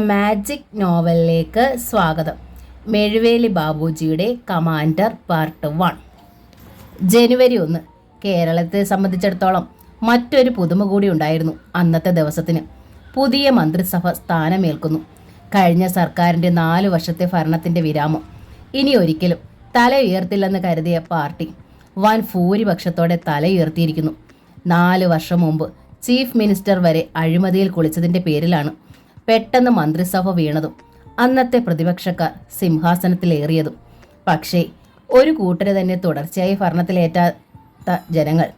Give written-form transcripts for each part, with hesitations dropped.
The magic നോവലിലേക്ക് സ്വാഗതം. മെഴുവേലി ബാബുജിയുടെ കമാൻഡർ പാർട്ട് 1. ജനുവരി 1. കേരളത്തെ സംബന്ധിച്ചിടത്തോളം മറ്റൊരു പുതുമ കൂടി ഉണ്ടായിരുന്നു. അന്നത്തെ ദിവസത്തിന് പുതിയ മന്ത്രിസഭ സ്ഥാനമേൽക്കുന്നു. കഴിഞ്ഞ സർക്കാരിൻ്റെ 4 വർഷത്തെ ഭരണത്തിൻ്റെ വിരാമം ഇനി ഒരിക്കലും തല ഉയർത്തില്ലെന്ന് കരുതിയ പാർട്ടി വൻ ഭൂരിപക്ഷത്തോടെ തല ഉയർത്തിയിരിക്കുന്നു. 4 വർഷം മുമ്പ് ചീഫ് മിനിസ്റ്റർ വരെ അഴിമതിയിൽ കുളിച്ചതിൻ്റെ പേരിലാണ് പെട്ടെന്ന് മന്ത്രിസഭ വീണതും അന്നത്തെ പ്രതിപക്ഷക്കാർ സിംഹാസനത്തിലേറിയതും. പക്ഷേ ഒരു കൂട്ടരെ തന്നെ തുടർച്ചയായി ഭരണത്തിലേറ്റാത്ത ജനങ്ങൾ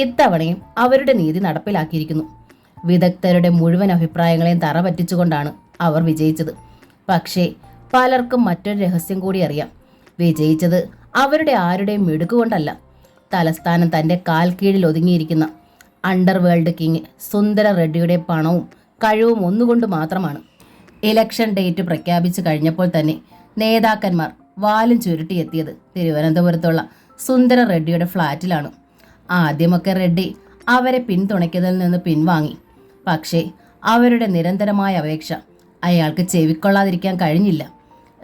ഇത്തവണയും അവരുടെ നീതി നടപ്പിലാക്കിയിരിക്കുന്നു. വിദഗ്ധരുടെ മുഴുവൻ അഭിപ്രായങ്ങളെയും തറ പറ്റിച്ചുകൊണ്ടാണ് അവർ വിജയിച്ചത്. പക്ഷേ പലർക്കും മറ്റൊരു രഹസ്യം കൂടി അറിയാം. വിജയിച്ചത് അവരുടെ ആരുടെയും മിടുക്കുകൊണ്ടല്ല. തലസ്ഥാനം തൻ്റെ കാൽ കീഴിൽ ഒതുങ്ങിയിരിക്കുന്ന അണ്ടർവേൾഡ് കിങ് സുന്ദര റെഡ്ഡിയുടെ പണവും കഴിവും ഒന്നുകൊണ്ട് മാത്രമാണ്. ഇലക്ഷൻ ഡേറ്റ് പ്രഖ്യാപിച്ചു കഴിഞ്ഞപ്പോൾ തന്നെ നേതാക്കന്മാർ വാലും ചുരുട്ടിയെത്തിയത് തിരുവനന്തപുരത്തുള്ള സുന്ദര റെഡ്ഡിയുടെ ഫ്ലാറ്റിലാണ്. ആദ്യമൊക്കെ റെഡ്ഡി അവരെ പിന്തുണയ്ക്കുന്നതിൽ നിന്ന് പിൻവാങ്ങി. പക്ഷേ അവരുടെ നിരന്തരമായ അപേക്ഷ അയാൾക്ക് ചെവിക്കൊള്ളാതിരിക്കാൻ കഴിഞ്ഞില്ല.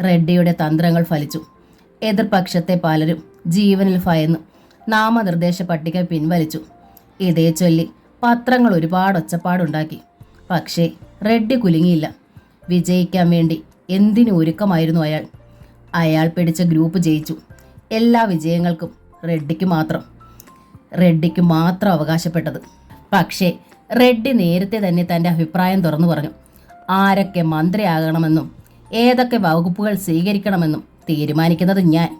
റെഡ്ഡിയുടെ തന്ത്രങ്ങൾ ഫലിച്ചു. എതിർപക്ഷത്തെ പലരും ജീവനിൽ ഭയന്ന് നാമനിർദ്ദേശ പട്ടിക പിൻവലിച്ചു. ഇതേ ചൊല്ലി പത്രങ്ങൾ ഒരുപാട് ഒച്ചപ്പാടുണ്ടാക്കി. പക്ഷേ റെഡ്ഡി കുലുങ്ങിയില്ല. വിജയിക്കാൻ വേണ്ടി എന്തിനു ഒരുക്കമായിരുന്നു അയാൾ. അയാൾ പിടിച്ച ഗ്രൂപ്പ് ജയിച്ചു. എല്ലാ വിജയങ്ങൾക്കും റെഡ്ഡിക്ക് മാത്രം അവകാശപ്പെട്ടത്. പക്ഷേ റെഡ്ഡി നേരത്തെ തന്നെ തൻ്റെ അഭിപ്രായം തുറന്നു പറഞ്ഞു. ആരൊക്കെ മന്ത്രിയാകണമെന്നും ഏതൊക്കെ വകുപ്പുകൾ സ്വീകരിക്കണമെന്നും തീരുമാനിക്കുന്നത് ഞാൻ.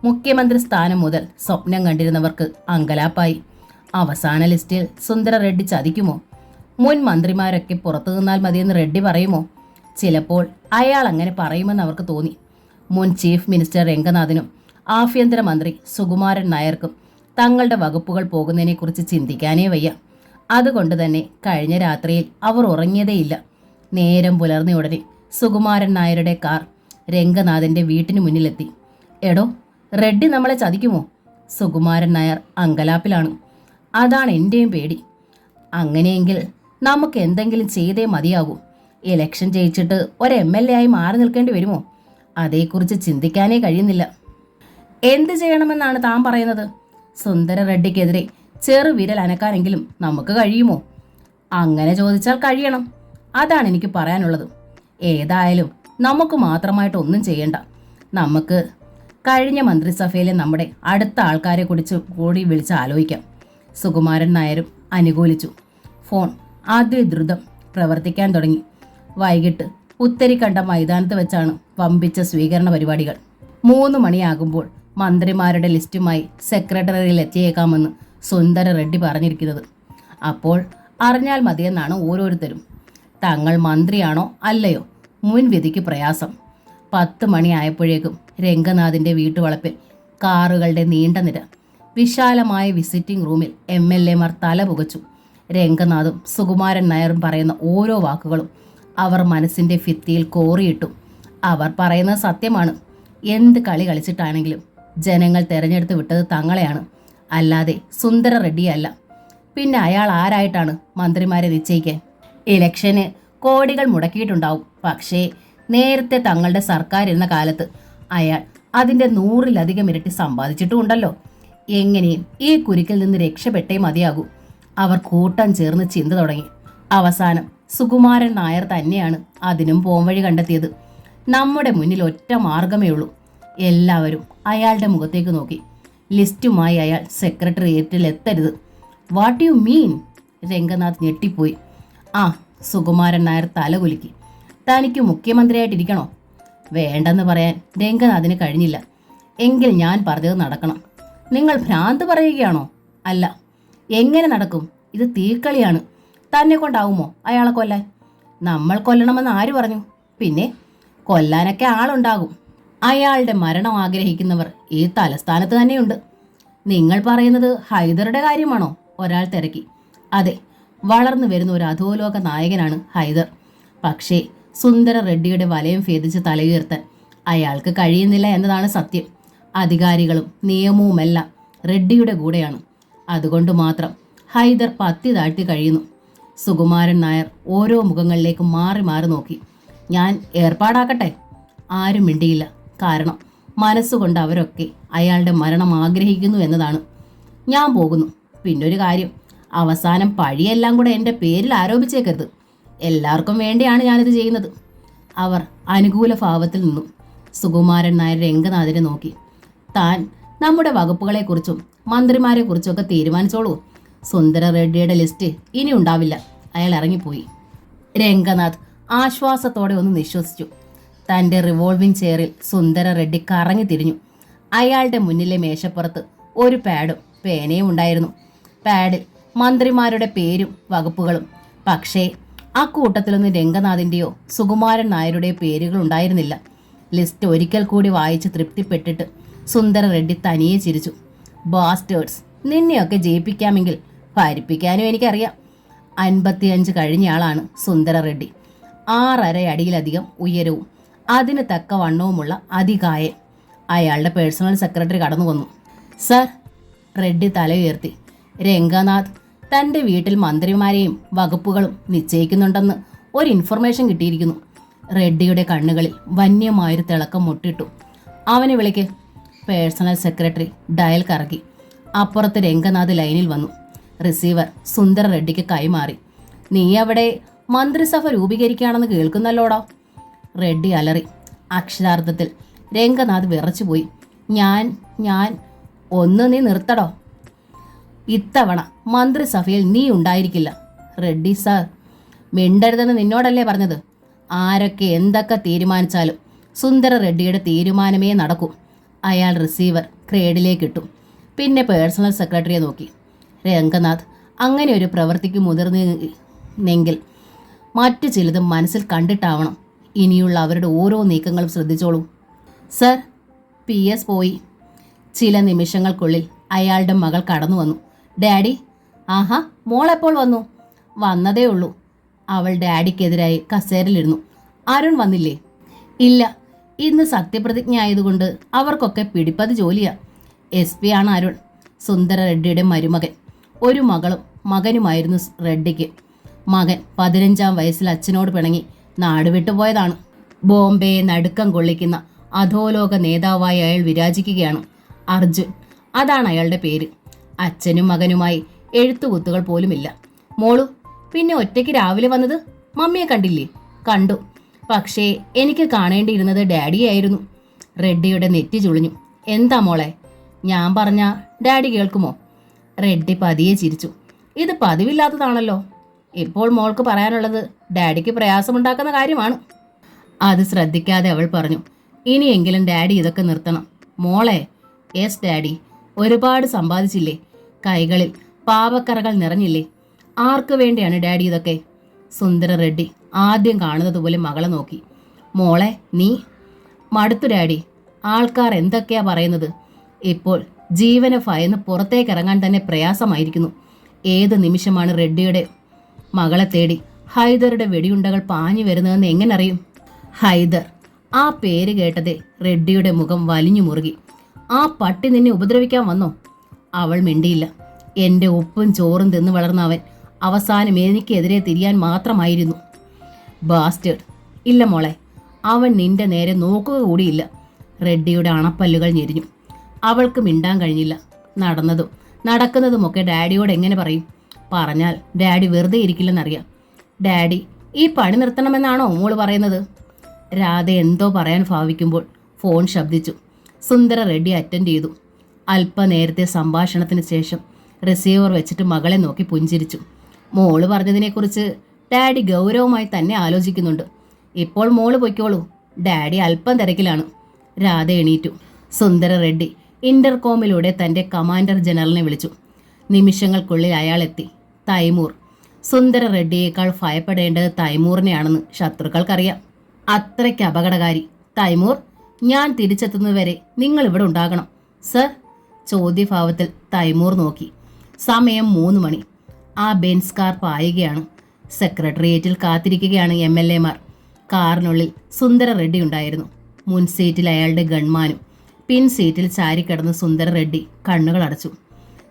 മുഖ്യമന്ത്രി സ്ഥാനം മുതൽ സ്വപ്നം കണ്ടിരുന്നവർക്ക് അങ്കലാപ്പായി. അവസാന ലിസ്റ്റിൽ സുന്ദര റെഡ്ഡി ചതിക്കുമോ? മുൻ മന്ത്രിമാരൊക്കെ പുറത്തു നിന്നാൽ മതിയെന്ന് റെഡ്ഡി പറയുമോ? ചിലപ്പോൾ അയാൾ അങ്ങനെ പറയുമെന്ന് അവർക്ക് തോന്നി. മുൻ ചീഫ് മിനിസ്റ്റർ രംഗനാഥിനും ആഭ്യന്തരമന്ത്രി സുകുമാരൻ നായർക്കും തങ്ങളുടെ വകുപ്പുകൾ പോകുന്നതിനെക്കുറിച്ച് ചിന്തിക്കാനേ വയ്യ. അതുകൊണ്ട് തന്നെ കഴിഞ്ഞ രാത്രിയിൽ അവർ ഉറങ്ങിയതേയില്ല. നേരം പുലർന്ന ഉടനെ സുകുമാരൻ നായരുടെ കാർ രംഗനാഥിൻ്റെ വീട്ടിന് മുന്നിലെത്തി. എടോ, റെഡ്ഡി നമ്മളെ ചതിക്കുമോ? സുകുമാരൻ നായർ അങ്കലാപ്പിലാണ്. അതാണ് എൻ്റെയും പേടി. അങ്ങനെയെങ്കിൽ നമുക്ക് എന്തെങ്കിലും ചെയ്തേ മതിയാകൂ. ഇലക്ഷൻ ജയിച്ചിട്ട് ഒരു MLA ആയി മാറി നിൽക്കേണ്ടി വരുമോ? അതേക്കുറിച്ച് ചിന്തിക്കാനേ കഴിയുന്നില്ല. എന്ത് ചെയ്യണമെന്നാണ് താൻ പറയുന്നത്? സുന്ദര റെഡ്ഡിക്കെതിരെ ചെറുവിരൽ അനക്കാനെങ്കിലും നമുക്ക് കഴിയുമോ? അങ്ങനെ ചോദിച്ചാൽ കഴിയണം. അതാണ് എനിക്ക് പറയാനുള്ളത്. ഏതായാലും നമുക്ക് മാത്രമായിട്ട് ഒന്നും ചെയ്യണ്ട. നമുക്ക് കഴിഞ്ഞ മന്ത്രിസഭയിലെ നമ്മുടെ അടുത്ത ആൾക്കാരെ കുറിച്ച് കൂടി വിളിച്ച് ആലോചിക്കാം. സുകുമാരൻ നായരും അനുകൂലിച്ചു. ഫോൺ അതിദ്രുതം പ്രവർത്തിക്കാൻ തുടങ്ങി. വൈകിട്ട് പുത്തരിക്കണ്ട മൈതാനത്ത് വെച്ചാണ് വമ്പിച്ച സ്വീകരണ പരിപാടികൾ. 3 മണിയാകുമ്പോൾ മന്ത്രിമാരുടെ ലിസ്റ്റുമായി സെക്രട്ടറിയിൽ എത്തിയേക്കാമെന്ന് സുന്ദര റെഡ്ഡി പറഞ്ഞിരിക്കുന്നത്. അപ്പോൾ അറിഞ്ഞാൽ മതിയെന്നാണ് ഓരോരുത്തരും. തങ്ങൾ മന്ത്രിയാണോ അല്ലയോ മുൻവിധിക്ക് പ്രയാസം. 10 മണിയായപ്പോഴേക്കും രംഗനാഥിൻ്റെ വീട്ടുവളപ്പിൽ കാറുകളുടെ നീണ്ട നിര. വിശാലമായ വിസിറ്റിംഗ് റൂമിൽ MLA മാർ തല പുകച്ചു. രംഗനാഥും സുകുമാരൻ നായരും പറയുന്ന ഓരോ വാക്കുകളും അവർ മനസ്സിൻ്റെ ഭിത്തിയിൽ കോറിയിട്ടു. അവർ പറയുന്നത് സത്യമാണ്. എന്ത് കളി കളിച്ചിട്ടാണെങ്കിലും ജനങ്ങൾ തെരഞ്ഞെടുത്ത് വിട്ടത് തങ്ങളെയാണ്, അല്ലാതെ സുന്ദര റെഡ്ഡിയല്ല. പിന്നെ അയാൾ ആരായിട്ടാണ് മന്ത്രിമാരെ നിശ്ചയിക്കാൻ? ഇലക്ഷന് കോടികൾ മുടക്കിയിട്ടുണ്ടാവും. പക്ഷേ നേരത്തെ തങ്ങളുടെ സർക്കാർ ഇരുന്ന കാലത്ത് അയാൾ അതിൻ്റെ 100-ലധികം ഇരട്ടി സമ്പാദിച്ചിട്ടുമുണ്ടല്ലോ. എങ്ങനെയും ഈ കുരുക്കിൽ നിന്ന് രക്ഷപ്പെട്ടേ മതിയാകൂ. അവർ കൂട്ടം ചേർന്ന് ചിന്ത തുടങ്ങി. അവസാനം സുകുമാരൻ നായർ തന്നെയാണ് അതിനും പോംവഴി കണ്ടെത്തിയത്. നമ്മുടെ മുന്നിൽ ഒറ്റ മാർഗമേ ഉള്ളൂ. എല്ലാവരും അയാളുടെ മുഖത്തേക്ക് നോക്കി. ലിസ്റ്റുമായി അയാൾ സെക്രട്ടേറിയറ്റിൽ എത്തരുത്. What you mean? രംഗനാഥ് ഞെട്ടിപ്പോയി. സുകുമാരൻ നായർ തലകുലുക്കി. തനിക്ക് മുഖ്യമന്ത്രിയായിട്ടിരിക്കണോ? വേണ്ടെന്ന് പറയാൻ രംഗനാഥിന് കഴിഞ്ഞില്ല. എങ്കിൽ ഞാൻ പറഞ്ഞത് നടക്കണം. നിങ്ങൾ ഭ്രാന്ത് പറയുകയാണോ? അല്ല. എങ്ങനെ നടക്കും? ഇത് തീക്കളിയാണ്. തന്നെ കൊണ്ടാവുമോ അയാളെ കൊല്ലാൻ? നമ്മൾ കൊല്ലണമെന്ന് ആര് പറഞ്ഞു? പിന്നെ കൊല്ലാനൊക്കെ ആളുണ്ടാകും. അയാളുടെ മരണം ആഗ്രഹിക്കുന്നവർ ഈ തലസ്ഥാനത്ത് തന്നെയുണ്ട്. നിങ്ങൾ പറയുന്നത് ഹൈദറുടെ കാര്യമാണോ? ഒരാൾ തിരക്കി. അതെ, വളർന്നു വരുന്ന ഒരു അധോലോക നായകനാണ് ഹൈദർ. പക്ഷേ സുന്ദര റെഡ്ഡിയുടെ വലയം ഭേദിച്ച് തലയുയർത്താൻ അയാൾക്ക് കഴിയുന്നില്ല എന്നതാണ് സത്യം. അധികാരികളും നിയമവുമെല്ലാം റെഡ്ഡിയുടെ കൂടെയാണ്. അതുകൊണ്ട് മാത്രം ഹൈദർ പത്തി താഴ്ത്തി കഴിയുന്നു. സുകുമാരൻ നായർ ഓരോ മുഖങ്ങളിലേക്ക് മാറി മാറി നോക്കി. ഞാൻ ഏർപ്പാടാക്കട്ടെ. ആരും മിണ്ടിയില്ല. കാരണം മനസ്സുകൊണ്ട് അവരൊക്കെ അയാളുടെ മരണം ആഗ്രഹിക്കുന്നു എന്നതാണ്. ഞാൻ പോകുന്നു. പിന്നൊരു കാര്യം, അവസാനം പഴിയെല്ലാം കൂടെ എൻ്റെ പേരിൽ ആരോപിച്ചേക്കരുത്. എല്ലാവർക്കും വേണ്ടിയാണ് ഞാനിത് ചെയ്യുന്നത്. അവർ അനുകൂല ഭാവത്തിൽ നിന്നും സുകുമാരൻ നായർ രംഗനാഥിനെ നോക്കി. താൻ നമ്മുടെ വകുപ്പുകളെക്കുറിച്ചും മന്ത്രിമാരെക്കുറിച്ചൊക്കെ തീരുമാനിച്ചോളൂ. സുന്ദര റെഡ്ഡിയുടെ ലിസ്റ്റ് ഇനി ഉണ്ടാവില്ല. അയാൾ ഇറങ്ങിപ്പോയി. രംഗനാഥ് ആശ്വാസത്തോടെ ഒന്ന് നിശ്വസിച്ചു. തൻ്റെ റിവോൾവിംഗ് ചെയറിൽ സുന്ദര റെഡ്ഡി കറങ്ങി തിരിഞ്ഞു. അയാളുടെ മുന്നിലെ മേശപ്പുറത്ത് ഒരു പാഡും പേനയും ഉണ്ടായിരുന്നു. പാഡിൽ മന്ത്രിമാരുടെ പേരും വകുപ്പുകളും. പക്ഷേ ആ കൂട്ടത്തിലൊന്നും രംഗനാഥിൻ്റെയോ സുകുമാരൻ നായരുടെയോ പേരുകൾ ഉണ്ടായിരുന്നില്ല. ലിസ്റ്റ് ഒരിക്കൽ കൂടി വായിച്ച് തൃപ്തിപ്പെട്ടിട്ട് സുന്ദര റെഡ്ഡി തനിയെ ചിരിച്ചു. ബാസ്റ്റേഴ്സ്, നിന്നെയൊക്കെ ജയിപ്പിക്കാമെങ്കിൽ ഭരിപ്പിക്കാനും എനിക്കറിയാം. 55 കഴിഞ്ഞയാളാണ് സുന്ദര റെഡ്ഡി. 6.5 അടിയിലധികം ഉയരവും അതിന് തക്ക വണ്ണവുമുള്ള അതികായൻ. അയാളുടെ പേഴ്സണൽ സെക്രട്ടറി കടന്നു വന്നു. സർ, റെഡ്ഡി തല ഉയർത്തി. രംഗനാഥ് തൻ്റെ വീട്ടിൽ മന്ത്രിമാരെയും വകുപ്പുകളും നിശ്ചയിക്കുന്നുണ്ടെന്ന് ഒരു ഇൻഫർമേഷൻ കിട്ടിയിരിക്കുന്നു. റെഡ്ഡിയുടെ കണ്ണുകളിൽ വന്യമായൊരു തിളക്കം മുട്ടിട്ടു. അവനെ വിളിക്ക്. പേഴ്സണൽ സെക്രട്ടറി ഡയൽ കറക്കി. അപ്പുറത്ത് രംഗനാഥ് ലൈനിൽ വന്നു. റിസീവർ സുന്ദര റെഡ്ഡിക്ക് കൈമാറി. നീ അവിടെ മന്ത്രിസഭ രൂപീകരിക്കുകയാണെന്ന് കേൾക്കുന്നല്ലോടാ. റെഡ്ഡി അലറി. അക്ഷരാർത്ഥത്തിൽ രംഗനാഥ് വിറച്ചുപോയി. ഞാൻ ഒന്ന് നീ നിർത്തടോ. ഇത്തവണ മന്ത്രിസഭയിൽ നീ ഉണ്ടായിരിക്കില്ല. റെഡ്ഡി സാർ, മിണ്ടരുതെന്ന് നിന്നോടല്ലേ പറഞ്ഞത്? ആരൊക്കെ എന്തൊക്കെ തീരുമാനിച്ചാലും സുന്ദര റെഡ്ഡിയുടെ തീരുമാനമേ നടക്കൂ. അയാൾ റിസീവർ ക്രേഡിലേക്കിട്ടു. പിന്നെ പേഴ്സണൽ സെക്രട്ടറിയെ നോക്കി. രംഗനാഥ് അങ്ങനെ ഒരു പ്രവൃത്തിക്ക് മുതിർന്നെങ്കിൽ മറ്റു ചിലതും മനസ്സിൽ കണ്ടിട്ടാവണം. ഇനിയുള്ള അവരുടെ ഓരോ നീക്കങ്ങളും ശ്രദ്ധിച്ചോളൂ. സർ, PS പോയി. ചില നിമിഷങ്ങൾക്കുള്ളിൽ അയാളുടെ മകൾ കടന്നു വന്നു. ഡാഡി. ആഹാ, മോളെപ്പോൾ വന്നു? വന്നതേ ഉള്ളൂ. അവൾ ഡാഡിക്കെതിരായി കസേരയിലിരുന്നു. അരുൺ വന്നില്ലേ? ഇല്ല, ഇന്ന് സത്യപ്രതിജ്ഞ ആയതുകൊണ്ട് അവർക്കൊക്കെ പിടിപ്പത് ജോലിയാ. SP ആണ് അരുൺ, സുന്ദര റെഡ്ഡിയുടെ മരുമകൻ. ഒരു മകളും മകനുമായിരുന്നു റെഡ്ഡിക്ക്. മകൻ 15-ാം വയസ്സിൽ അച്ഛനോട് പിണങ്ങി നാട് വിട്ടുപോയതാണ്. ബോംബെയെ നടുക്കം കൊള്ളിക്കുന്ന അധോലോക നേതാവായി അയാൾ വിരാജിക്കുകയാണ്. അർജുൻ, അതാണ് അയാളുടെ പേര്. അച്ഛനും മകനുമായി എഴുത്തുകുത്തുകൾ പോലുമില്ല. മോളു, പിന്നെ ഒറ്റയ്ക്ക് രാവിലെ വന്നത്? മമ്മിയെ കണ്ടില്ലേ? കണ്ടു. പക്ഷേ എനിക്ക് കാണേണ്ടിയിരുന്നത് ഡാഡിയായിരുന്നു. റെഡ്ഡിയുടെ നെറ്റി ചുളിഞ്ഞു. എന്താ മോളെ? ഞാൻ പറഞ്ഞ ഡാഡി കേൾക്കുമോ? റെഡ്ഡി പതിയെ ചിരിച്ചു. ഇത് പതിവില്ലാത്തതാണല്ലോ. ഇപ്പോൾ മോൾക്ക് പറയാനുള്ളത് ഡാഡിക്ക് പ്രയാസമുണ്ടാക്കുന്ന കാര്യമാണ്. അത് ശ്രദ്ധിക്കാതെ അവൾ പറഞ്ഞു. ഇനിയെങ്കിലും ഡാഡി ഇതൊക്കെ നിർത്തണം. മോളെ. Yes daddy. ഒരുപാട് സമ്പാദിച്ചില്ലേ? കൈകളിൽ പാവക്കറകൾ നിറഞ്ഞില്ലേ? ആർക്കു വേണ്ടിയാണ് ഡാഡി ഇതൊക്കെ? സുന്ദര റെഡ്ഡി ആദ്യം കാണുന്നത് പോലെ മകളെ നോക്കി. മോളെ, നീ? മടുത്തു ഡാഡി. ആൾക്കാർ എന്തൊക്കെയാ പറയുന്നത്? ഇപ്പോൾ ജീവനെ ഭയന്ന് പുറത്തേക്കിറങ്ങാൻ തന്നെ പ്രയാസമായിരിക്കുന്നു. ഏത് നിമിഷമാണ് റെഡ്ഡിയുടെ മകളെ തേടി ഹൈദറുടെ വെടിയുണ്ടകൾ പാഞ്ഞു വരുന്നതെന്ന് എങ്ങനെ അറിയും? ഹൈദർ, ആ പേര് കേട്ടതേ റെഡ്ഡിയുടെ മുഖം വലിഞ്ഞു മുറുകി. ആ പട്ടി നിന്നെ ഉപദ്രവിക്കാൻ വന്നോ? അവൾ മിണ്ടിയില്ല. എൻ്റെ ഉപ്പും ചോറും തിന്നു വളർന്ന അവൻ അവസാനം എനിക്കെതിരെ തിരിയാൻ മാത്രമായിരുന്നു. ബാസ്റ്റേഡ്. ഇല്ല മോളെ, അവൻ നിന്റെ നേരെ നോക്കുക കൂടിയില്ല. റെഡ്ഡിയുടെ അണപ്പല്ലുകൾ ഞെരിഞ്ഞു. അവൾക്ക് മിണ്ടാൻ കഴിഞ്ഞില്ല. നടന്നതും നടക്കുന്നതുമൊക്കെ ഡാഡിയോട് എങ്ങനെ പറയും? പറഞ്ഞാൽ ഡാഡി വെറുതെ ഇരിക്കില്ലെന്നറിയാം. ഡാഡി, ഈ പണി നിർത്തണമെന്നാണോ മോള് പറയുന്നത്? രാധ എന്തോ പറയാൻ ഭാവിക്കുമ്പോൾ ഫോൺ ശബ്ദിച്ചു. സുന്ദര റെഡ്ഡി അറ്റൻഡ് ചെയ്തു. അല്പനേരത്തെ സംഭാഷണത്തിന് ശേഷം റിസീവർ വെച്ചിട്ട് മകളെ നോക്കി പുഞ്ചിരിച്ചു. മോള് പറഞ്ഞതിനെക്കുറിച്ച് ഡാഡി ഗൗരവമായി തന്നെ ആലോചിക്കുന്നുണ്ട്. ഇപ്പോൾ മോള് പൊയ്ക്കോളൂ, ഡാഡി അല്പം തിരക്കിലാണ്. രാധ എണീറ്റു. സുന്ദര റെഡ്ഡി ഇന്റർകോമിലൂടെ തൻ്റെ കമാൻഡർ ജനറലിനെ വിളിച്ചു. നിമിഷങ്ങൾക്കുള്ളിൽ അയാൾ എത്തി. തൈമൂർ. സുന്ദര റെഡ്ഡിയേക്കാൾ ഭയപ്പെടേണ്ടത് തൈമൂറിനെയാണെന്ന് ശത്രുക്കൾക്കറിയാം. അത്രയ്ക്ക് അപകടകാരി. തൈമൂർ, ഞാൻ തിരിച്ചെത്തുന്നതുവരെ നിങ്ങൾ ഇവിടെ ഉണ്ടാകണം. സർ. ചോദ്യഭാവത്തിൽ തൈമൂർ നോക്കി. സമയം 3 മണി. ആ ബെൻസ് കാർ പായുകയാണ്. സെക്രട്ടേറിയറ്റിൽ കാത്തിരിക്കുകയാണ് MLA മാർ. കാറിനുള്ളിൽ സുന്ദര റെഡ്ഡി ഉണ്ടായിരുന്നു. മുൻ സീറ്റിൽ അയാളുടെ ഗൺമാനും. പിൻ സീറ്റിൽ ചാരിക്കിടന്ന് സുന്ദര റെഡ്ഡി കണ്ണുകൾ അടച്ചു.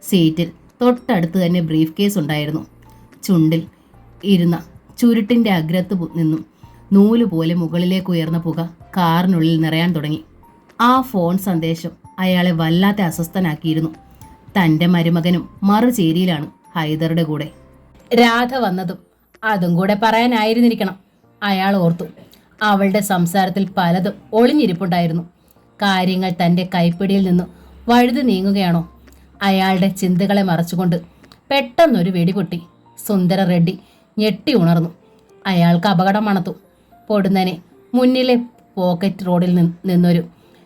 സീറ്റിൽ തൊട്ടടുത്ത് തന്നെ ബ്രീഫ് കേസ് ഉണ്ടായിരുന്നു. ചുണ്ടിൽ ഇരുന്ന ചുരുട്ടിൻ്റെ അഗ്രത്ത് നിന്നും നൂലുപോലെ മുകളിലേക്ക് ഉയർന്ന പുക കാറിനുള്ളിൽ നിറയാൻ തുടങ്ങി. ആ ഫോൺ സന്ദേശം അയാളെ വല്ലാതെ അസ്വസ്ഥനാക്കിയിരുന്നു. തന്റെ മരുമകനും മറുചേരിയിലാണ് ഹൈദറുടെ കൂടെ. രാധ വന്നതും അതും കൂടെ പറയാനായിരുന്നിരിക്കണം, അയാൾ ഓർത്തു. അവളുടെ സംസാരത്തിൽ പലതും ഒളിഞ്ഞിരിപ്പുണ്ടായിരുന്നു. കാര്യങ്ങൾ തന്റെ കൈപ്പിടിയിൽ നിന്നു വഴുതി നീങ്ങുകയാണോ? അയാളുടെ ചിന്തകളെ മറച്ചുകൊണ്ട് പെട്ടെന്നൊരു വെടിപൊട്ടി. സുന്ദര റെഡ്ഡി ഞെട്ടി ഉണർന്നു. അയാൾക്ക് അപകടം മണത്തു. പൊടുന്നനെ മുന്നിലെ പോക്കറ്റ് റോഡിൽ നിന്നൊരു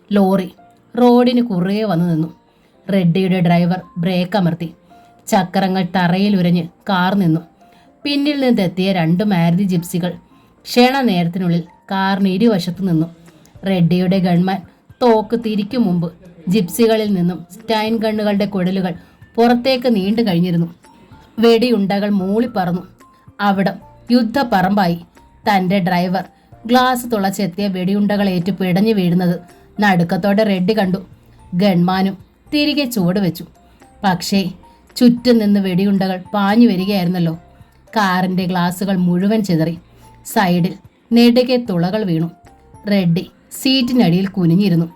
ലോറി റോഡിന് കുറുകെ വന്നു നിന്നു. റെഡ്ഡിയുടെ ഡ്രൈവർ ബ്രേക്ക് അമർത്തി. ചക്രങ്ങൾ തറയിൽ ഉരഞ്ഞ് കാർ നിന്നു. പിന്നിൽ നിന്നെത്തിയ 2 മാരുതി ജിപ്സികൾ ക്ഷണനേരത്തിനുള്ളിൽ കാറിന് ഇരുവശത്തു നിന്നു. റെഡ്ഡിയുടെ ഗൺമാൻ തോക്ക് തിരിക്കും മുമ്പ് ജിപ്സികളിൽ നിന്നും സ്റ്റൈൻ ഗണ്ണുകളുടെ കുഴലുകൾ പുറത്തേക്ക് നീണ്ടു കഴിഞ്ഞിരുന്നു. വെടിയുണ്ടകൾ മൂളിപ്പറന്നു. അവിടം യുദ്ധപ്പറമ്പായി. തന്റെ ഡ്രൈവർ ഗ്ലാസ് തുളച്ചെത്തിയ വെടിയുണ്ടകളേറ്റു പിടഞ്ഞു വീഴുന്നത് നടുക്കത്തോടെ റെഡ്ഡി കണ്ടു. ഗൺമാനും തിരികെ ചുവട് വെച്ചു. പക്ഷേ ചുറ്റും നിന്ന് വെടിയുണ്ടകൾ പാഞ്ഞു വരികയായിരുന്നല്ലോ. കാറിന്റെ ഗ്ലാസുകൾ മുഴുവൻ ചിതറി. സൈഡിൽ നെടുകെ തുളകൾ വീണു. റെഡ്ഡി സീറ്റിനടിയിൽ കുനിഞ്ഞിരുന്നു.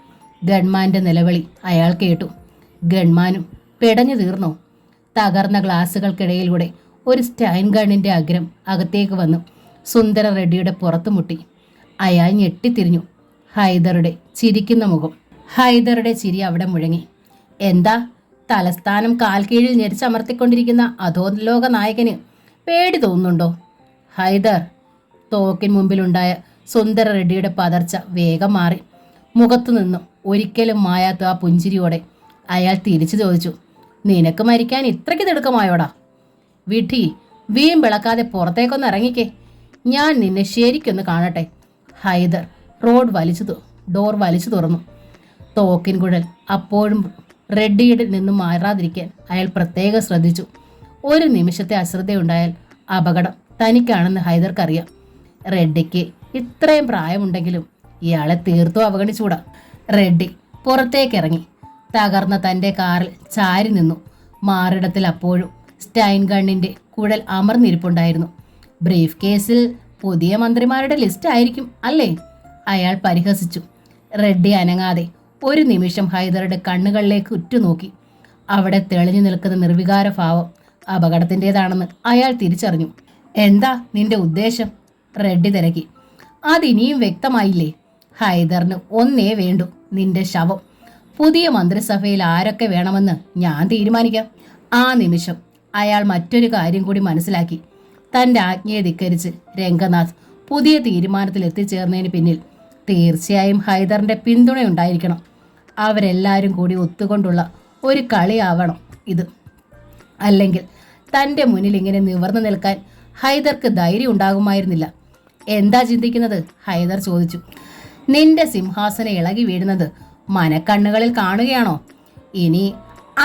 ഗൺമാന്റെ നിലവിളി അയാൾ കേട്ടു. ഗൺമാനും പെടഞ്ഞു തീർന്നോ? തകർന്ന ഗ്ലാസുകൾക്കിടയിലൂടെ ഒരു സ്റ്റൈൻ ഗണ്ണിന്റെ അഗ്രം അകത്തേക്ക് വന്നു സുന്ദര റെഡ്ഡിയുടെ പുറത്തു മുട്ടി. അയാൾ ഞെട്ടിത്തിരിഞ്ഞു. ഹൈദറുടെ ചിരിക്കുന്ന മുഖം. ഹൈദറുടെ ചിരി അവിടെ മുഴങ്ങി. എന്താ, തലസ്ഥാനം കാൽക്കീഴിൽ ഞെരിച്ചമർത്തിക്കൊണ്ടിരിക്കുന്ന അധോലോക നായകന് പേടി തോന്നുന്നുണ്ടോ? ഹൈദർ. തോക്കിൻ മുമ്പിലുണ്ടായ സുന്ദര റെഡ്ഡിയുടെ പതർച്ച വേഗം മാറി. മുഖത്തു നിന്നും ഒരിക്കലും മായാത്ത ആ പുഞ്ചിരിയോടെ അയാൾ തിരിച്ചു ചോദിച്ചു, നിനക്ക് മരിക്കാൻ ഇത്രയ്ക്ക് തിടുക്കമായോടാ? വിധി, വിളക്കാതെ പുറത്തേക്കൊന്ന് ഇറങ്ങിക്കേ. ഞാൻ നിന്നെ ശരിക്കൊന്ന് കാണട്ടെ. ഹൈദർ ഡോർ വലിച്ചു തുറന്നു. തോക്കിൻ കുഴൽ അപ്പോഴും റെഡ്ഡിയുടെ നിന്നും മാറാതിരിക്കാൻ അയാൾ പ്രത്യേകം ശ്രദ്ധിച്ചു. ഒരു നിമിഷത്തെ അശ്രദ്ധയുണ്ടായാൽ അപകടം തനിക്കാണെന്ന് ഹൈദർക്കറിയാം. റെഡ്ഡിക്ക് ഇത്രയും പ്രായമുണ്ടെങ്കിലും ഇയാളെ തീർത്തും അവഗണിച്ചുകൂടാ. റെഡ്ഡി പുറത്തേക്കിറങ്ങി തകർന്ന തൻ്റെ കാറിൽ ചാരി നിന്നു. മാറിടത്തിൽ അപ്പോഴും സ്റ്റൈൻ ഗണ്ണിന്റെ കുഴൽ അമർന്നിരിപ്പുണ്ടായിരുന്നു. ബ്രീഫ് കേസിൽ പുതിയ മന്ത്രിമാരുടെ ലിസ്റ്റ് ആയിരിക്കും അല്ലേ? അയാൾ പരിഹസിച്ചു. റെഡ്ഡി അനങ്ങാതെ ഒരു നിമിഷം ഹൈദറുടെ കണ്ണുകളിലേക്ക് ഉറ്റുനോക്കി. അവിടെ തെളിഞ്ഞു നിൽക്കുന്ന നിർവികാര ഭാവം അപകടത്തിൻ്റെതാണെന്ന് അയാൾ തിരിച്ചറിഞ്ഞു. എന്താ നിന്റെ ഉദ്ദേശം? റെഡ്ഡി തിരക്കി. അതിനിയും വ്യക്തമായില്ലേ? ഹൈദറിന് ഒന്നേ വേണ്ടു, നിന്റെ ശവം. പുതിയ മന്ത്രിസഭയിൽ ആരൊക്കെ വേണമെന്ന് ഞാൻ തീരുമാനിക്കാം. ആ നിമിഷം അയാൾ മറ്റൊരു കാര്യം കൂടി മനസ്സിലാക്കി. തൻ്റെ ആജ്ഞയെ ധിക്കരിച്ച് രംഗനാഥ് പുതിയ തീരുമാനത്തിൽ എത്തിച്ചേർന്നതിന് പിന്നിൽ തീർച്ചയായും ഹൈദറിന്റെ പിന്തുണയുണ്ടായിരിക്കണം. അവരെല്ലാവരും കൂടി ഒത്തുകൊണ്ടുള്ള ഒരു കളിയാവണം ഇത്. അല്ലെങ്കിൽ തൻ്റെ മുന്നിൽ ഇങ്ങനെ നിവർന്നു നിൽക്കാൻ ഹൈദർക്ക് ധൈര്യം ഉണ്ടാകുമായിരുന്നില്ല. എന്താ ചിന്തിക്കുന്നത്? ഹൈദർ ചോദിച്ചു. നിന്റെ സിംഹാസനം ഇളകി വീഴുന്നത് മനക്കണ്ണുകളിൽ കാണുകയാണോ? ഇനി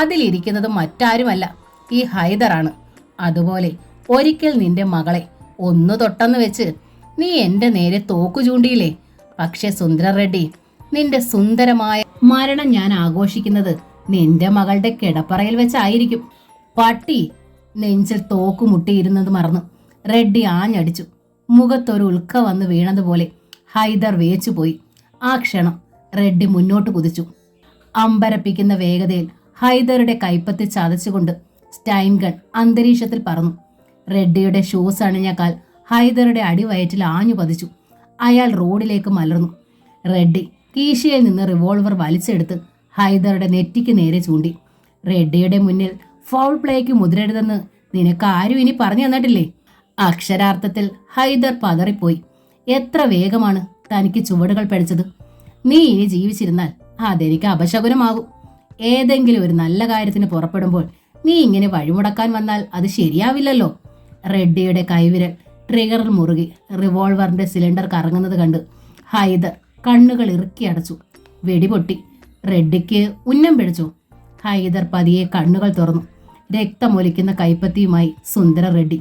അതിലിരിക്കുന്നത് മറ്റാരുമല്ല, ഈ ഹൈദറാണ്. അതുപോലെ ഒരിക്കൽ നിന്റെ മകളെ ഒന്നു തൊട്ടെന്ന് വെച്ച് നീ എൻ്റെ നേരെ തോക്കു ചൂണ്ടിയില്ലേ? പക്ഷെ സുന്ദര റെഡ്ഡി, നിന്റെ സുന്ദരമായ മരണം ഞാൻ ആഘോഷിക്കുന്നത് നിന്റെ മകളുടെ കിടപ്പറയിൽ വെച്ചായിരിക്കും. പട്ടി. നെഞ്ചിൽ തോക്കു മുട്ടിയിരുന്നത് മറന്നു റെഡ്ഡി ആഞ്ഞടിച്ചു. മുഖത്തൊരു ഉൽക്ക വന്ന് വീണതുപോലെ ഹൈദർ വേച്ചുപോയി. ആ ക്ഷണം റെഡ്ഡി മുന്നോട്ട് കുതിച്ചു. അമ്പരപ്പിക്കുന്ന വേഗതയിൽ ഹൈദറുടെ കൈപ്പത്തി ചതച്ചുകൊണ്ട് സ്റ്റൈൻ ഗൺ അന്തരീക്ഷത്തിൽ പറന്നു. റെഡ്ഡിയുടെ ഷൂസ് അണിഞ്ഞ കാൽ ഹൈദറുടെ അടിവയറ്റിൽ ആഞ്ഞു പതിച്ചു. അയാൾ റോഡിലേക്ക് മലർന്നു. റെഡ്ഡി കീശയിൽ നിന്ന് റിവോൾവർ വലിച്ചെടുത്ത് ഹൈദറുടെ നെറ്റിക്ക് നേരെ ചൂണ്ടി. റെഡ്ഡിയുടെ മുന്നിൽ ഫൗൾ പ്ലേക്ക് മുതിരരുതെന്ന് നിനക്ക് ആരും ഇനി പറഞ്ഞു തന്നിട്ടില്ലേ? അക്ഷരാർത്ഥത്തിൽ ഹൈദർ പതറിപ്പോയി. എത്ര വേഗമാണ് തനിക്ക് ചുവടുകൾ പഠിച്ചത്. നീ ഇനി ജീവിച്ചിരുന്നാൽ അതെനിക്ക് അപശകുനമാകും. ഏതെങ്കിലും ഒരു നല്ല കാര്യത്തിന് പുറപ്പെടുമ്പോൾ നീ ഇങ്ങനെ വഴിമുടക്കാൻ വന്നാൽ അത് ശരിയാവില്ലല്ലോ. റെഡ്ഡിയുടെ കൈവിരൽ ട്രിഗറിൽ മുറുകി റിവോൾവറിന്റെ സിലിണ്ടർ കറങ്ങുന്നത് കണ്ട് ഹൈദർ കണ്ണുകൾ ഇറുക്കി അടച്ചു. വെടിപൊട്ടി. റെഡ്ഡിക്ക് ഉന്നം പിടിച്ചു. ഹൈദർ പതിയെ കണ്ണുകൾ തുറന്നു. രക്തമൊലിക്കുന്ന കൈപ്പത്തിയുമായി സുന്ദര റെഡ്ഡി.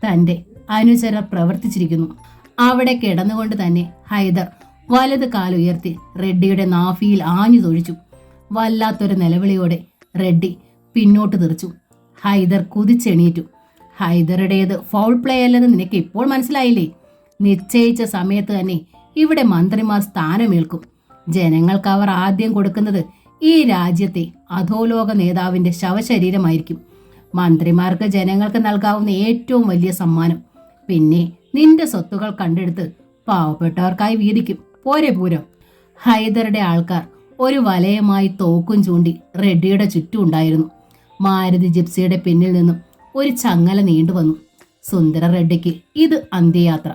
തന്റെ അനുചരർ പ്രവർത്തിച്ചിരിക്കുന്നു. അവിടെ കിടന്നുകൊണ്ട് തന്നെ ഹൈദർ വലത് കാലുയർത്തി റെഡ്ഡിയുടെ നാഭിയിൽ ആഞ്ഞു തൊഴിച്ചു. വല്ലാത്തൊരു നിലവിളിയോടെ റെഡ്ഡി പിന്നോട്ട് തെറിച്ചു. ഹൈദർ കുതിച്ചെണീറ്റു. ഹൈദറുടേത് ഫൗൾ പ്ലേ അല്ലെന്ന് നിനക്ക് ഇപ്പോൾ മനസ്സിലായില്ലേ? നിശ്ചയിച്ച സമയത്ത് തന്നെ ഇവിടെ മന്ത്രിമാർ സ്ഥാനമേൽക്കും. ജനങ്ങൾക്ക് അവർ ആദ്യം കൊടുക്കുന്നത് ഈ രാജ്യത്തെ അധോലോക നേതാവിന്റെ ശവശരീരമായിരിക്കും. മന്ത്രിമാർക്ക് ജനങ്ങൾക്ക് നൽകാവുന്ന ഏറ്റവും വലിയ സമ്മാനം. പിന്നെ നിന്റെ സ്വത്തുകൾ കണ്ടെടുത്ത് പാവപ്പെട്ടവർക്കായി വീതിക്കും. പോരെ പൂരം. ഹൈദറുടെ ആൾക്കാർ ഒരു വലയമായി തോക്കും ചൂണ്ടി റെഡ്ഡിയുടെ ചുറ്റും ഉണ്ടായിരുന്നു. മാരുതി ജിപ്സിയുടെ പിന്നിൽ നിന്നും ഒരു ചങ്ങല നീണ്ടുവന്നു. സുന്ദര റെഡ്ഡിക്ക് ഇത് അന്ത്യയാത്ര.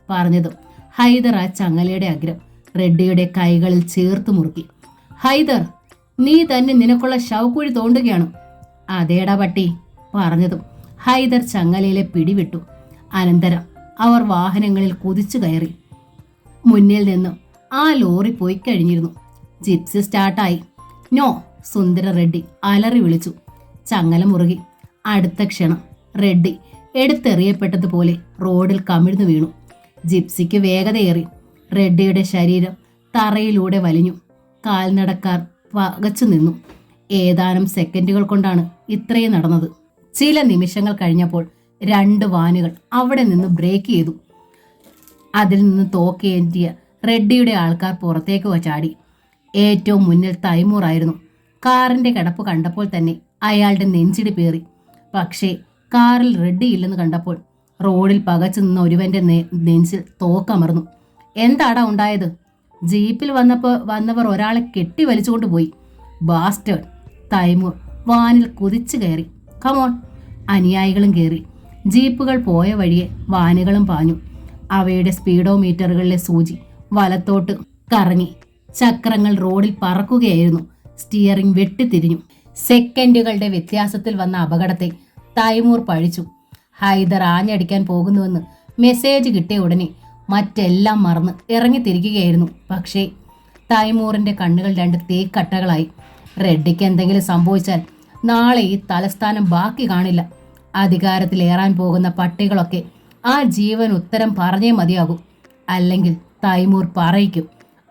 പറഞ്ഞതും ഹൈദർ ആ ചങ്ങലയുടെ അഗ്രം റെഡ്ഡിയുടെ കൈകളിൽ ചേർത്ത് മുറുക്കി. ഹൈദർ, നീ തന്നെ നിനക്കുള്ള ശവക്കുഴി തോണ്ടുകയാണ്. അതേടാ പട്ടി. പറഞ്ഞതും ഹൈദർ ചങ്ങലയിലെ പിടിവിട്ടു. അനന്തരം അവർ വാഹനങ്ങളിൽ കുതിച്ചു കയറി. മുന്നിൽ നിന്നും ആ ലോറി പോയി കഴിഞ്ഞിരുന്നു. ജിപ്സി സ്റ്റാർട്ടായി. നോ, സുന്ദര റെഡ്ഡി അലറി വിളിച്ചു. ചങ്ങല മുറുകി. അടുത്ത ക്ഷണം റെഡ്ഡി എടുത്തെറിയപ്പെട്ടതുപോലെ റോഡിൽ കമിഴ്ന്നു വീണു. ജിപ്സിക്ക് വേഗതയേറി. റെഡ്ഡിയുടെ ശരീരം തറയിലൂടെ വലിഞ്ഞു. കാൽനടക്കാർ പകച്ചു നിന്നു. ഏതാനും സെക്കൻഡുകൾ കൊണ്ടാണ് ഇത്രയും നടന്നത്. ചില നിമിഷങ്ങൾ കഴിഞ്ഞപ്പോൾ 2 വാനുകൾ അവിടെ നിന്ന് ബ്രേക്ക് ചെയ്തു. അതിൽ നിന്ന് തോക്കേന്തിയ റെഡ്ഡിയുടെ ആൾക്കാർ പുറത്തേക്ക് ചാടി. ഏറ്റവും മുന്നിൽ തൈമൂർ ആയിരുന്നു. കാറിന്റെ കിടപ്പ് കണ്ടപ്പോൾ തന്നെ അയാളുടെ നെഞ്ചിടി പേറി. പക്ഷേ കാറിൽ റെഡ്ഡി ഇല്ലെന്ന് കണ്ടപ്പോൾ റോഡിൽ പകച്ചു നിന്ന ഒരുവന്റെ നെഞ്ചിൽ തോക്കമർന്നു. എന്താടാ ഉണ്ടായത്? ജീപ്പിൽ വന്നവർ ഒരാളെ കെട്ടി വലിച്ചുകൊണ്ട് പോയി. ബാസ്റ്റേഡ്. തൈമൂർ വാനിൽ കുതിച്ചു കയറി. കമോൺ. അനുയായികളും കയറി. ജീപ്പുകൾ പോയ വഴിയെ വാനുകളും പാഞ്ഞു. അവയുടെ സ്പീഡോമീറ്ററുകളിലെ സൂചി വലത്തോട്ട് കറങ്ങി. ചക്രങ്ങൾ റോഡിൽ പറക്കുകയായിരുന്നു. സ്റ്റിയറിംഗ് വെട്ടിത്തിരിഞ്ഞു. സെക്കൻഡുകളുടെ വ്യത്യാസത്തിൽ വന്ന അപകടത്തെ തൈമൂർ പഴിച്ചു. ഹൈദർ ആഞ്ഞടിക്കാൻ പോകുന്നുവെന്ന് മെസ്സേജ് കിട്ടിയ ഉടനെ മറ്റെല്ലാം മറന്ന് ഇറങ്ങിത്തിരിക്കുകയായിരുന്നു. പക്ഷേ തൈമൂറിന്റെ കണ്ണുകൾ 2 തേക്കട്ടകളായി. റെഡ്ഡിക്ക് എന്തെങ്കിലും സംഭവിച്ചാൽ നാളെ ഈ തലസ്ഥാനം ബാക്കി കാണില്ല. അധികാരത്തിലേറാൻ പോകുന്ന പട്ടികളൊക്കെ ആ ജീവൻ ഉത്തരം പറഞ്ഞേ മതിയാകൂ. അല്ലെങ്കിൽ തൈമൂർ പറയിക്കും.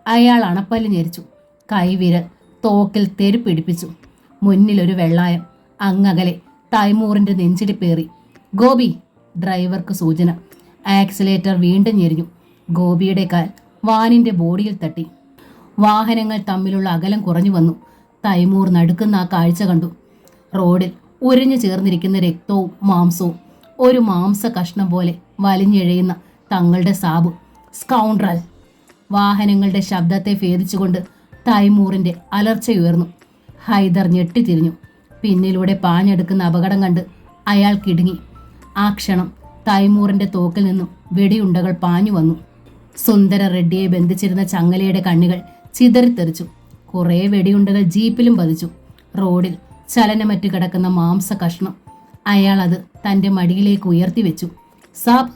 അയാൾ അണപ്പല്ല് ഞെരിച്ചു. കൈവിരൽ തോക്കിൽ തെരുപ്പിടിപ്പിച്ചു. മുന്നിലൊരു വെള്ളായം. അങ്ങകലെ തൈമൂറിന്റെ നെഞ്ചിടിപ്പേറി. ഗോപി. ഡ്രൈവർക്ക് സൂചന. ആക്സിലേറ്റർ വീണ്ടും ഞെരിഞ്ഞു. ഗോപിയുടെ കാൽ വാനിന്റെ ബോഡിയിൽ തട്ടി. വാഹനങ്ങൾ തമ്മിലുള്ള അകലം കുറഞ്ഞു വന്നു. തൈമൂർ നടുക്കുന്ന ആ കാഴ്ച കണ്ടു. റോഡിൽ ഉരഞ്ഞു ചേർന്നിരിക്കുന്ന രക്തവും മാംസവും ഒരു മാംസ കഷ്ണം പോലെ വലിഞ്ഞെഴയുന്ന തങ്ങളുടെ സാബു. സ്കൗണ്ട്രൽ. വാഹനങ്ങളുടെ ശബ്ദത്തെ ഭേദിച്ചുകൊണ്ട് തൈമൂറിന്റെ അലർച്ചയുയർന്നു. ഹൈദർ ഞെട്ടിത്തിരിഞ്ഞു. പിന്നിലൂടെ പാഞ്ഞെടുക്കുന്ന അപകടം കണ്ട് അയാൾ കിടുങ്ങി. ആ ക്ഷണം തൈമൂറിന്റെ തോക്കിൽ നിന്നും വെടിയുണ്ടകൾ പാഞ്ഞു വന്നു. സുന്ദര റെഡ്ഡിയെ ബന്ധിച്ചിരുന്ന ചങ്ങലയുടെ കണ്ണികൾ ചിതറിത്തെറിച്ചു. കുറേ വെടിയുണ്ടകൾ ജീപ്പിലും പതിച്ചു. റോഡിൽ ചലനമറ്റ് കിടക്കുന്ന മാംസ കഷ്ണം അയാൾ അത് തന്റെ മടിയിലേക്ക് ഉയർത്തി വെച്ചു. സാബ്.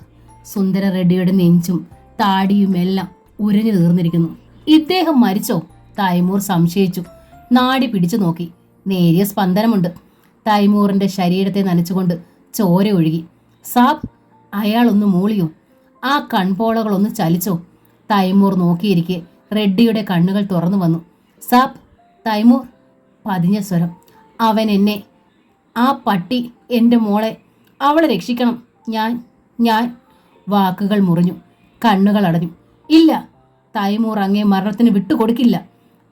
സുന്ദര റെഡ്ഡിയുടെ നെഞ്ചും താടിയുമെല്ലാം ഉരഞ്ഞു തീർന്നിരിക്കുന്നു. ഇദ്ദേഹം മരിച്ചോ? തൈമൂർ സംശയിച്ചു. നാടി പിടിച്ചു നോക്കി. നേരിയ സ്പന്ദനമുണ്ട്. തൈമൂറിന്റെ ശരീരത്തെ നനച്ചുകൊണ്ട് ചോര ഒഴുകി. സാബ്. അയാൾ ഒന്ന് മൂളിയോ? ആ കൺപോളകളൊന്ന് ചലിച്ചോ? തൈമൂർ നോക്കിയിരിക്കെ റെഡ്ഡിയുടെ കണ്ണുകൾ തുറന്നു വന്നു. സാബ്. തൈമൂർ. പതിഞ്ഞ സ്വരം. അവൻ എന്നെ, ആ പട്ടി എൻ്റെ മോളെ, അവളെ രക്ഷിക്കണം. ഞാൻ വാക്കുകൾ മുറിഞ്ഞു. കണ്ണുകൾ അടഞ്ഞു. ഇല്ല, തൈമൂർ അങ്ങേ മരണത്തിന് വിട്ടുകൊടുക്കില്ല.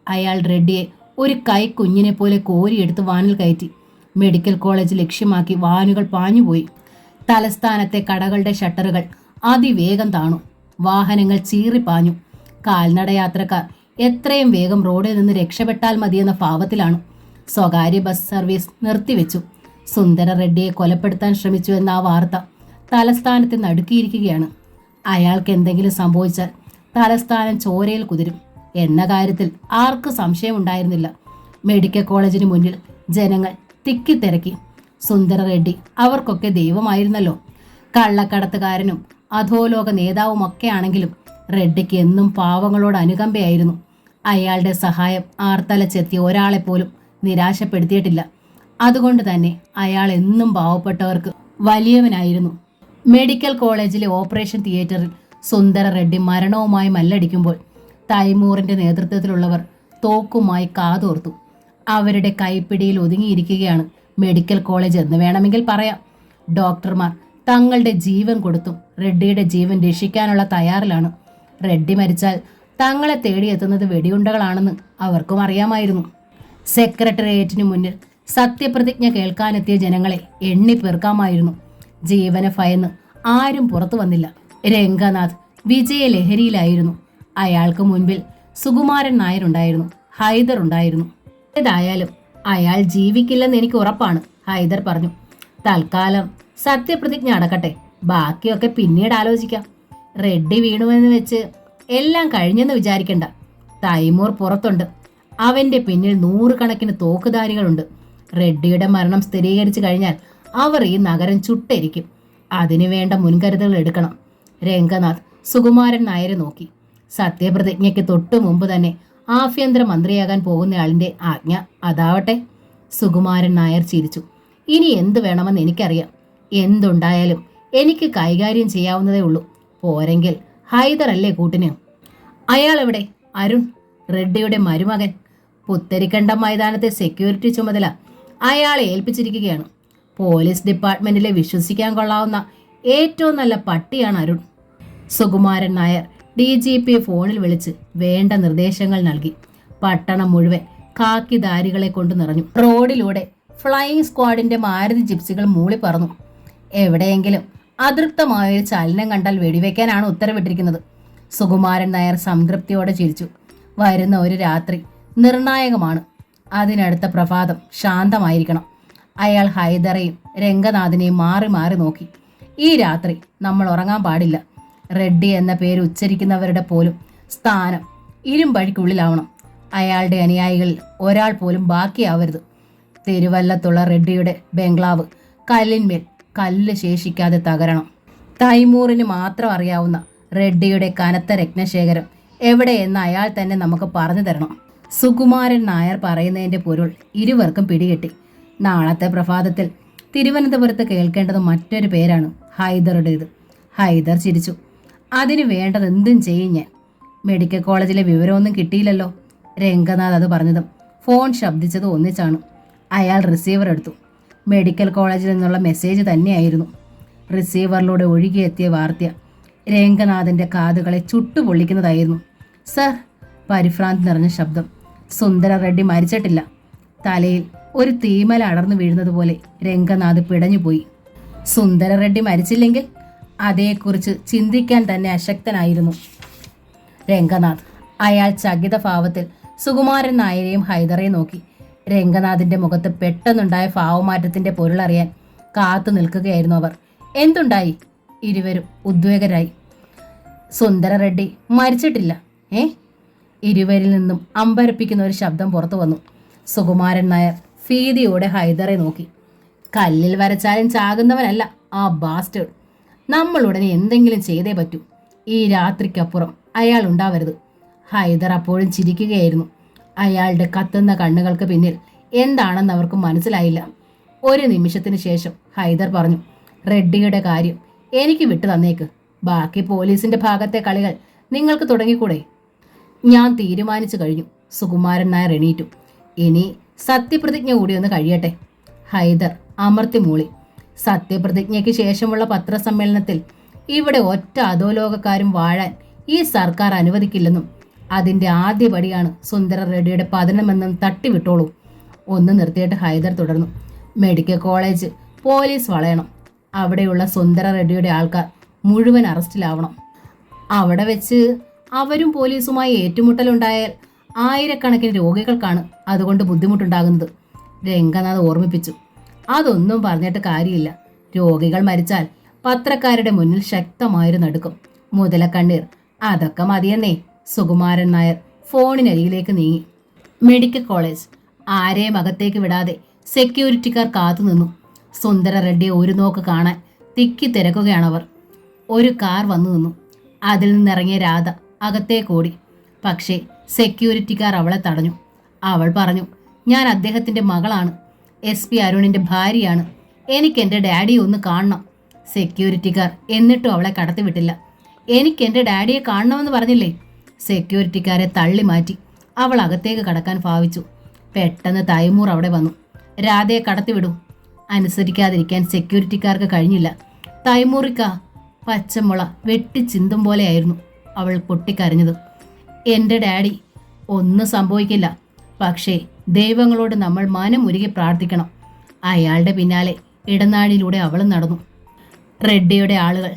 അയാൾ റെഡ്ഡിയെ ഒരു കൈ കുഞ്ഞിനെ പോലെ കോരിയെടുത്ത് വാനിൽ കയറ്റി. മെഡിക്കൽ കോളേജ് ലക്ഷ്യമാക്കി വാനുകൾ പാഞ്ഞുപോയി. തലസ്ഥാനത്തെ കടകളുടെ ഷട്ടറുകൾ അതിവേഗം താണു. വാഹനങ്ങൾ ചീറിപ്പാഞ്ഞു. കാൽനടയാത്രക്കാർ എത്രയും വേഗം റോഡിൽ നിന്ന് രക്ഷപ്പെട്ടാൽ മതിയെന്ന ഭാവത്തിലാണ്. സ്വകാര്യ ബസ് സർവീസ് നിർത്തിവെച്ചു. സുന്ദര റെഡ്ഡിയെ കൊലപ്പെടുത്താൻ ശ്രമിച്ചു എന്ന ആ വാർത്ത തലസ്ഥാനത്തെ നടുക്കിയിരിക്കുകയാണ്. അയാൾക്ക് എന്തെങ്കിലും സംഭവിച്ചാൽ തലസ്ഥാനം ചോരയിൽ കുതിരും എന്ന കാര്യത്തിൽ ആർക്കും സംശയമുണ്ടായിരുന്നില്ല. മെഡിക്കൽ കോളേജിന് മുന്നിൽ ജനങ്ങൾ തിക്കിത്തിരക്കി. സുന്ദര റെഡ്ഡി അവർക്കൊക്കെ ദൈവമായിരുന്നല്ലോ. കള്ളക്കടത്തുകാരനും അധോലോക നേതാവുമൊക്കെ ആണെങ്കിലും റെഡ്ഡിക്ക് എന്നും പാവങ്ങളോട് അനുകമ്പയായിരുന്നു. അയാളുടെ സഹായം ആർത്തലച്ചെത്തിയ ഒരാളെപ്പോലും നിരാശപ്പെടുത്തിയിട്ടില്ല. അതുകൊണ്ട് തന്നെ അയാൾ എന്നും പാവപ്പെട്ടവർക്ക് വലിയവനായിരുന്നു. മെഡിക്കൽ കോളേജിലെ ഓപ്പറേഷൻ തിയേറ്ററിൽ സുന്ദര റെഡ്ഡി മരണവുമായി മല്ലടിക്കുമ്പോൾ തൈമൂറിന്റെ നേതൃത്വത്തിലുള്ളവർ തോക്കുമായി കാതോർത്തു. അവരുടെ കൈപ്പിടിയിൽ ഒതുങ്ങിയിരിക്കുകയാണ് മെഡിക്കൽ കോളേജ് എന്ന് വേണമെങ്കിൽ പറയാം. ഡോക്ടർമാർ തങ്ങളുടെ ജീവൻ കൊടുത്തും റെഡ്ഡിയുടെ ജീവൻ രക്ഷിക്കാനുള്ള തയ്യാറിലാണ്. റെഡ്ഡി മരിച്ചാൽ തങ്ങളെ തേടിയെത്തുന്നത് വെടിയുണ്ടകളാണെന്ന് അവർക്കും അറിയാമായിരുന്നു. സെക്രട്ടേറിയറ്റിനു മുന്നിൽ സത്യപ്രതിജ്ഞ കേൾക്കാനെത്തിയ ജനങ്ങളെ എണ്ണിപ്പെറുക്കാമായിരുന്നു. ജീവന ഭയന്ന് ആരും പുറത്തു വന്നില്ല. രംഗനാഥ് വിജയലഹരിയിലായിരുന്നു. അയാൾക്ക് മുൻപിൽ സുകുമാരൻ നായരുണ്ടായിരുന്നു, ഹൈദർ ഉണ്ടായിരുന്നു. ഏതായാലും അയാൾ ജീവിക്കില്ലെന്ന് എനിക്ക് ഉറപ്പാണ്, ഹൈദർ പറഞ്ഞു. തൽക്കാലം സത്യപ്രതിജ്ഞ അടക്കട്ടെ, ബാക്കിയൊക്കെ പിന്നീട് ആലോചിക്കാം. റെഡ്ഡി വീണുവെന്ന് വെച്ച് എല്ലാം കഴിഞ്ഞെന്ന് വിചാരിക്കണ്ട. തൈമൂർ പുറത്തുണ്ട്. അവന്റെ പിന്നിൽ 100 കണക്കിന് തോക്കുധാരികളുണ്ട്. റെഡ്ഡിയുടെ മരണം സ്ഥിരീകരിച്ചു കഴിഞ്ഞാൽ അവർ ഈ നഗരം ചുട്ടരിക്കും. അതിനുവേണ്ട മുൻകരുതലുകൾ എടുക്കണം. രംഗനാഥ് സുകുമാരൻ നായരെ നോക്കി. സത്യപ്രതിജ്ഞയ്ക്ക് തൊട്ടു മുമ്പ് തന്നെ ആഭ്യന്തര മന്ത്രിയാകാൻ പോകുന്നയാളിന്റെ ആജ്ഞ അതാവട്ടെ. സുകുമാരൻ നായർ ചിരിച്ചു. ഇനി എന്തു വേണമെന്ന് എനിക്കറിയാം. എന്തുണ്ടായാലും എനിക്ക് കൈകാര്യം ചെയ്യാവുന്നതേ ഉള്ളൂ. പോരെങ്കിൽ ഹൈദർ അല്ലേ കൂട്ടിന്? അയാൾ എവിടെ? അരുൺ, റെഡ്ഡിയുടെ മരുമകൻ. പുത്തരിക്കണ്ടം മൈതാനത്തെ സെക്യൂരിറ്റി ചുമതല അയാളെ ഏൽപ്പിച്ചിരിക്കുകയാണ്. പോലീസ് ഡിപ്പാർട്ട്മെന്റിലെ വിശ്വസിക്കാൻ കൊള്ളാവുന്ന ഏറ്റവും നല്ല പട്ടിയാണ് അരുൺ. സുകുമാരൻ നായർ DGP ഫോണിൽ വിളിച്ച് വേണ്ട നിർദ്ദേശങ്ങൾ നൽകി. പട്ടണം മുഴുവൻ കാക്കിധാരികളെ കൊണ്ട് നിറഞ്ഞു. റോഡിലൂടെ ഫ്ലൈയിങ് സ്ക്വാഡിന്റെ മാരുതി ജിപ്സികൾ മൂളി പറന്നു. എവിടെയെങ്കിലും അതൃപ്തമായൊരു ചലനം കണ്ടാൽ വെടിവെക്കാനാണ് ഉത്തരവിട്ടിരിക്കുന്നത്. സുകുമാരൻ നായർ സംതൃപ്തിയോടെ ചിരിച്ചു. വരുന്ന ഒരു രാത്രി നിർണായകമാണ്. അതിനടുത്ത പ്രഭാതം ശാന്തമായിരിക്കണം. അയാൾ ഹൈദറെയും രംഗനാഥിനെയും മാറി മാറി നോക്കി. ഈ രാത്രി നമ്മൾ ഉറങ്ങാൻ പാടില്ല. റെഡ്ഡി എന്ന പേര് ഉച്ചരിക്കുന്നവരുടെ പോലും സ്ഥാനം ഇരുമ്പഴിക്കുള്ളിലാവണം. അയാളുടെ അനുയായികളിൽ ഒരാൾ പോലും ബാക്കിയാവരുത്. തിരുവല്ലത്തുള്ള റെഡ്ഡിയുടെ ബംഗ്ലാവ് കല്ലിന്മേൽ കല്ല് ശേഷിക്കാതെ തകരണം. തൈമൂറിന് മാത്രം അറിയാവുന്ന റെഡ്ഡിയുടെ കനത്ത രത്നശേഖരം എവിടെയെന്ന് അയാൾ തന്നെ നമുക്ക് പറഞ്ഞു തരണം. സുകുമാരൻ നായർ പറയുന്നതിൻ്റെ പൊരുൾ ഇരുവർക്കും പിടികിട്ടി. നാളത്തെ പ്രഭാതത്തിൽ തിരുവനന്തപുരത്ത് കേൾക്കേണ്ടത് മറ്റൊരു പേരാണ്, ഹൈദറുടേത്. ഹൈദർ ചിരിച്ചു. അതിന് വേണ്ടത് എന്തും ചെയ്യും ഞാൻ. മെഡിക്കൽ കോളേജിലെ വിവരമൊന്നും കിട്ടിയില്ലല്ലോ. രംഗനാഥ് അത് പറഞ്ഞതും ഫോൺ ശബ്ദിച്ചത് ഒന്നിച്ചാണ്. അയാൾ റിസീവർ എടുത്തു. മെഡിക്കൽ കോളേജിൽ നിന്നുള്ള മെസ്സേജ് തന്നെയായിരുന്നു. റിസീവറിലൂടെ ഒഴുകിയെത്തിയ വാർത്ത രംഗനാഥിൻ്റെ കാതുകളെ ചുട്ടുപൊള്ളിക്കുന്നതായിരുന്നു. സർ, പരിഭ്രാന്തി നിറഞ്ഞ ശബ്ദം. സുന്ദര റെഡ്ഡി മരിച്ചിട്ടില്ല. തലയിൽ ഒരു തീമല അടർന്നു വീഴുന്നത് പോലെ രംഗനാഥ് പിടഞ്ഞുപോയി. സുന്ദര റെഡ്ഡി മരിച്ചില്ലെങ്കിൽ അതേക്കുറിച്ച് ചിന്തിക്കാൻ തന്നെ അശക്തനായിരുന്നു രംഗനാഥ്. അയാൾ ചകിത ഭാവത്തിൽ സുകുമാരൻ നായരെയും ഹൈദറെയും നോക്കി. രംഗനാഥിന്റെ മുഖത്ത് പെട്ടെന്നുണ്ടായ ഭാവമാറ്റത്തിന്റെ പൊരുളറിയാൻ കാത്തു നിൽക്കുകയായിരുന്നു അവർ. എന്തുണ്ടായി? ഇരുവരും ഉദ്വേഗരായി. സുന്ദര റെഡ്ഡി മരിച്ചിട്ടില്ല. ഇരുവരിൽ നിന്നും അമ്പരപ്പിക്കുന്ന ഒരു ശബ്ദം പുറത്തു വന്നു. സുകുമാരൻ നായർ ഭീതിയോടെ ഹൈദറെ നോക്കി. കല്ലിൽ വരച്ചാലും ചാകുന്നവനല്ല ആ ബാസ്റ്റേഡ്. നമ്മൾ ഉടനെ എന്തെങ്കിലും ചെയ്തേ പറ്റൂ. ഈ രാത്രിക്കപ്പുറം അയാൾ ഉണ്ടാവരുത്. ഹൈദർ അപ്പോഴും ചിരിക്കുകയായിരുന്നു. അയാളുടെ കത്തുന്ന കണ്ണുകൾക്ക് പിന്നിൽ എന്താണെന്ന് അവർക്ക് മനസ്സിലായില്ല. ഒരു നിമിഷത്തിന് ശേഷം ഹൈദർ പറഞ്ഞു, റെഡ്ഡിയുടെ കാര്യം എനിക്ക് വിട്ടു തന്നേക്ക്. ബാക്കി പോലീസിന്റെ ഭാഗത്തെ കളികൾ നിങ്ങൾക്ക് തുടങ്ങിക്കൂടെ? ഞാൻ തീരുമാനിച്ചു കഴിഞ്ഞു. സുകുമാരൻ നായർ എണീറ്റു. ഇനി സത്യപ്രതിജ്ഞ കൂടി ഒന്ന് കഴിയട്ടെ. ഹൈദർ അമർത്തി മൂളി. സത്യപ്രതിജ്ഞയ്ക്ക് ശേഷമുള്ള പത്രസമ്മേളനത്തിൽ ഇവിടെ ഒറ്റ അധോലോകക്കാരും വാഴാൻ ഈ സർക്കാർ അനുവദിക്കില്ലെന്നും അതിന്റെ ആദ്യപടിയാണ് സുന്ദര റെഡ്ഡിയുടെ പതനമെന്നും തട്ടിവിട്ടോളൂ. ഒന്ന് നിർത്തിയിട്ട് ഹൈദർ തുടർന്നു. മെഡിക്കൽ കോളേജ് പോലീസ് വളയണം. അവിടെയുള്ള സുന്ദര റെഡ്ഡിയുടെ ആൾക്കാർ മുഴുവൻ അറസ്റ്റിലാവണം. അവിടെ വെച്ച് അവരും പോലീസുമായി ഏറ്റുമുട്ടലുണ്ടായാൽ ആയിരക്കണക്കിന് രോഗികൾക്കാണ് അതുകൊണ്ട് ബുദ്ധിമുട്ടുണ്ടാകുന്നത്. രംഗനാഥ് ഓർമ്മിപ്പിച്ചു. അതൊന്നും പറഞ്ഞിട്ട് കാര്യമില്ല. രോഗികൾ മരിച്ചാൽ പത്രക്കാരുടെ മുന്നിൽ ശക്തമായൊരു നടുക്കം, മുതലക്കണ്ണീർ, അതൊക്കെ മതിയെന്നേ. സുകുമാരൻ നായർ ഫോണിനരികിലേക്ക് നീങ്ങി. മെഡിക്കൽ കോളേജ് ആരെയും അകത്തേക്ക് വിടാതെ സെക്യൂരിറ്റിക്കാർ കാത്തുനിന്നു. സുന്ദര റെഡ്ഡിയെ ഒരു നോക്ക് കാണാൻ തിക്കി തിരക്കുകയാണവർ. ഒരു കാർ വന്നു നിന്നു. അതിൽ നിന്നിറങ്ങിയ രാധ അകത്തേക്കോടി. പക്ഷേ സെക്യൂരിറ്റിക്കാർ അവളെ തടഞ്ഞു. അവൾ പറഞ്ഞു, ഞാൻ അദ്ദേഹത്തിൻ്റെ മകളാണ്, SP അരുണിൻ്റെ ഭാര്യയാണ്. എനിക്കെൻ്റെ ഡാഡിയെ ഒന്ന് കാണണം. സെക്യൂരിറ്റിക്കാർ എന്നിട്ടും അവളെ കടത്തിവിട്ടില്ല. എനിക്കെൻ്റെ ഡാഡിയെ കാണണമെന്ന് പറഞ്ഞില്ലേ? സെക്യൂരിറ്റിക്കാരെ തള്ളി മാറ്റി അവൾ അകത്തേക്ക് കടക്കാൻ ഭാവിച്ചു. പെട്ടെന്ന് തൈമൂർ അവിടെ വന്നു. രാധയെ കടത്തിവിടൂ. അനുസരിക്കാതിരിക്കാൻ സെക്യൂരിറ്റിക്കാർക്ക് കഴിഞ്ഞില്ല. തൈമൂറിക്ക. പച്ചമുള വെട്ടി ചിന്തും പോലെയായിരുന്നു അവൾ പൊട്ടിക്കരഞ്ഞത്. എൻ്റെ ഡാഡി ഒന്നും സംഭവിക്കില്ല. പക്ഷേ ദൈവങ്ങളോട് നമ്മൾ മനമുരുകി പ്രാർത്ഥിക്കണം. അയാളുടെ പിന്നാലെ ഇടനാഴിയിലൂടെ അവളും നടന്നു. റെഡ്ഡിയുടെ ആളുകൾ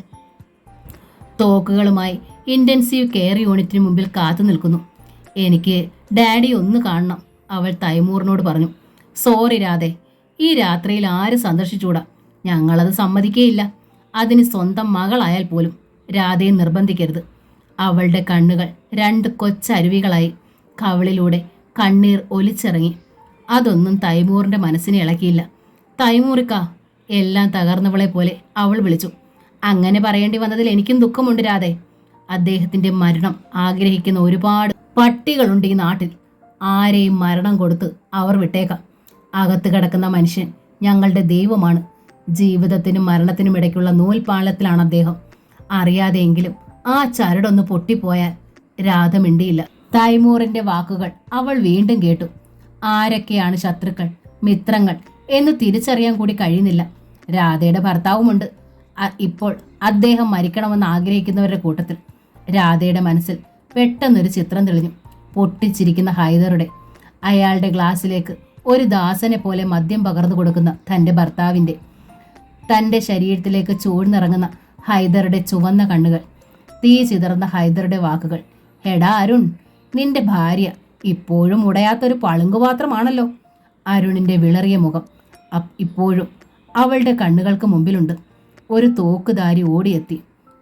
തോക്കുകളുമായി ഇൻറ്റൻസീവ് കെയർ യൂണിറ്റിന് മുമ്പിൽ കാത്തു നിൽക്കുന്നു. എനിക്ക് ഡാഡി ഒന്ന് കാണണം, അവൾ തൈമൂറിനോട് പറഞ്ഞു. സോറി രാധേ, ഈ രാത്രിയിൽ ആര് സന്ദർശിച്ചൂടാ. ഞങ്ങളത് സമ്മതിക്കേയില്ല. അതിന് സ്വന്തം മകളായാൽ പോലും രാധയെ നിർബന്ധിക്കരുത്. അവളുടെ കണ്ണുകൾ 2 കൊച്ചരുവികളായി കവിളിലൂടെ കണ്ണീർ ഒലിച്ചിറങ്ങി. അതൊന്നും തൈമൂറിൻ്റെ മനസ്സിനെ ഇളക്കിയില്ല. തൈമൂറിക്ക, എല്ലാം തകർന്നവളെ പോലെ അവൾ വിളിച്ചു. അങ്ങനെ പറയേണ്ടി വന്നതിൽ എനിക്കും ദുഃഖമുണ്ട് രാധേ. അദ്ദേഹത്തിൻ്റെ മരണം ആഗ്രഹിക്കുന്ന ഒരുപാട് പട്ടികളുണ്ട് ഈ നാട്ടിൽ. ആരെയും മരണം കൊടുത്ത് അവർ വിട്ടേക്കാം. അകത്ത് കിടക്കുന്ന മനുഷ്യൻ ഞങ്ങളുടെ ദൈവമാണ്. ജീവിതത്തിനും മരണത്തിനും ഇടയ്ക്കുള്ള നൂൽപാളത്തിലാണ് അദ്ദേഹം. അറിയാതെയെങ്കിലും ആ ചരടൊന്ന് പൊട്ടിപ്പോയാൽ. രാധ മിണ്ടിയില്ല. തൈമൂറിന്റെ വാക്കുകൾ അവൾ വീണ്ടും കേട്ടു. ആരൊക്കെയാണ് ശത്രുക്കൾ, മിത്രങ്ങൾ എന്ന് തിരിച്ചറിയാൻ കൂടി കഴിയുന്നില്ല. രാധയുടെ ഭർത്താവുമുണ്ട്. ഇപ്പോൾ അദ്ദേഹം മരിക്കണമെന്ന് ആഗ്രഹിക്കുന്നവരുടെ കൂട്ടത്തിൽ. രാധയുടെ മനസ്സിൽ പെട്ടെന്നൊരു ചിത്രം തെളിഞ്ഞു. പൊട്ടിച്ചിരിക്കുന്ന ഹൈദറുടെ. അയാളുടെ ഗ്ലാസ്സിലേക്ക് ഒരു ദാസനെ പോലെ മദ്യം പകർന്നു കൊടുക്കുന്ന തൻ്റെ ഭർത്താവിൻ്റെ. തൻ്റെ ശരീരത്തിലേക്ക് ചൂഴ്ന്നിറങ്ങുന്ന ഹൈദറുടെ ചുവന്ന കണ്ണുകൾ. തീ ചിതർന്ന ഹൈദറുടെ വാക്കുകൾ. എടാ അരുൺ, നിന്റെ ഭാര്യ ഇപ്പോഴും ഉടയാത്തൊരു പളുങ്കുപാത്രമാണല്ലോ. അരുണിൻ്റെ വിളറിയ മുഖം ഇപ്പോഴും അവളുടെ കണ്ണുകൾക്ക് മുമ്പിലുണ്ട്. ഒരു തോക്കുധാരി ഓടിയെത്തി.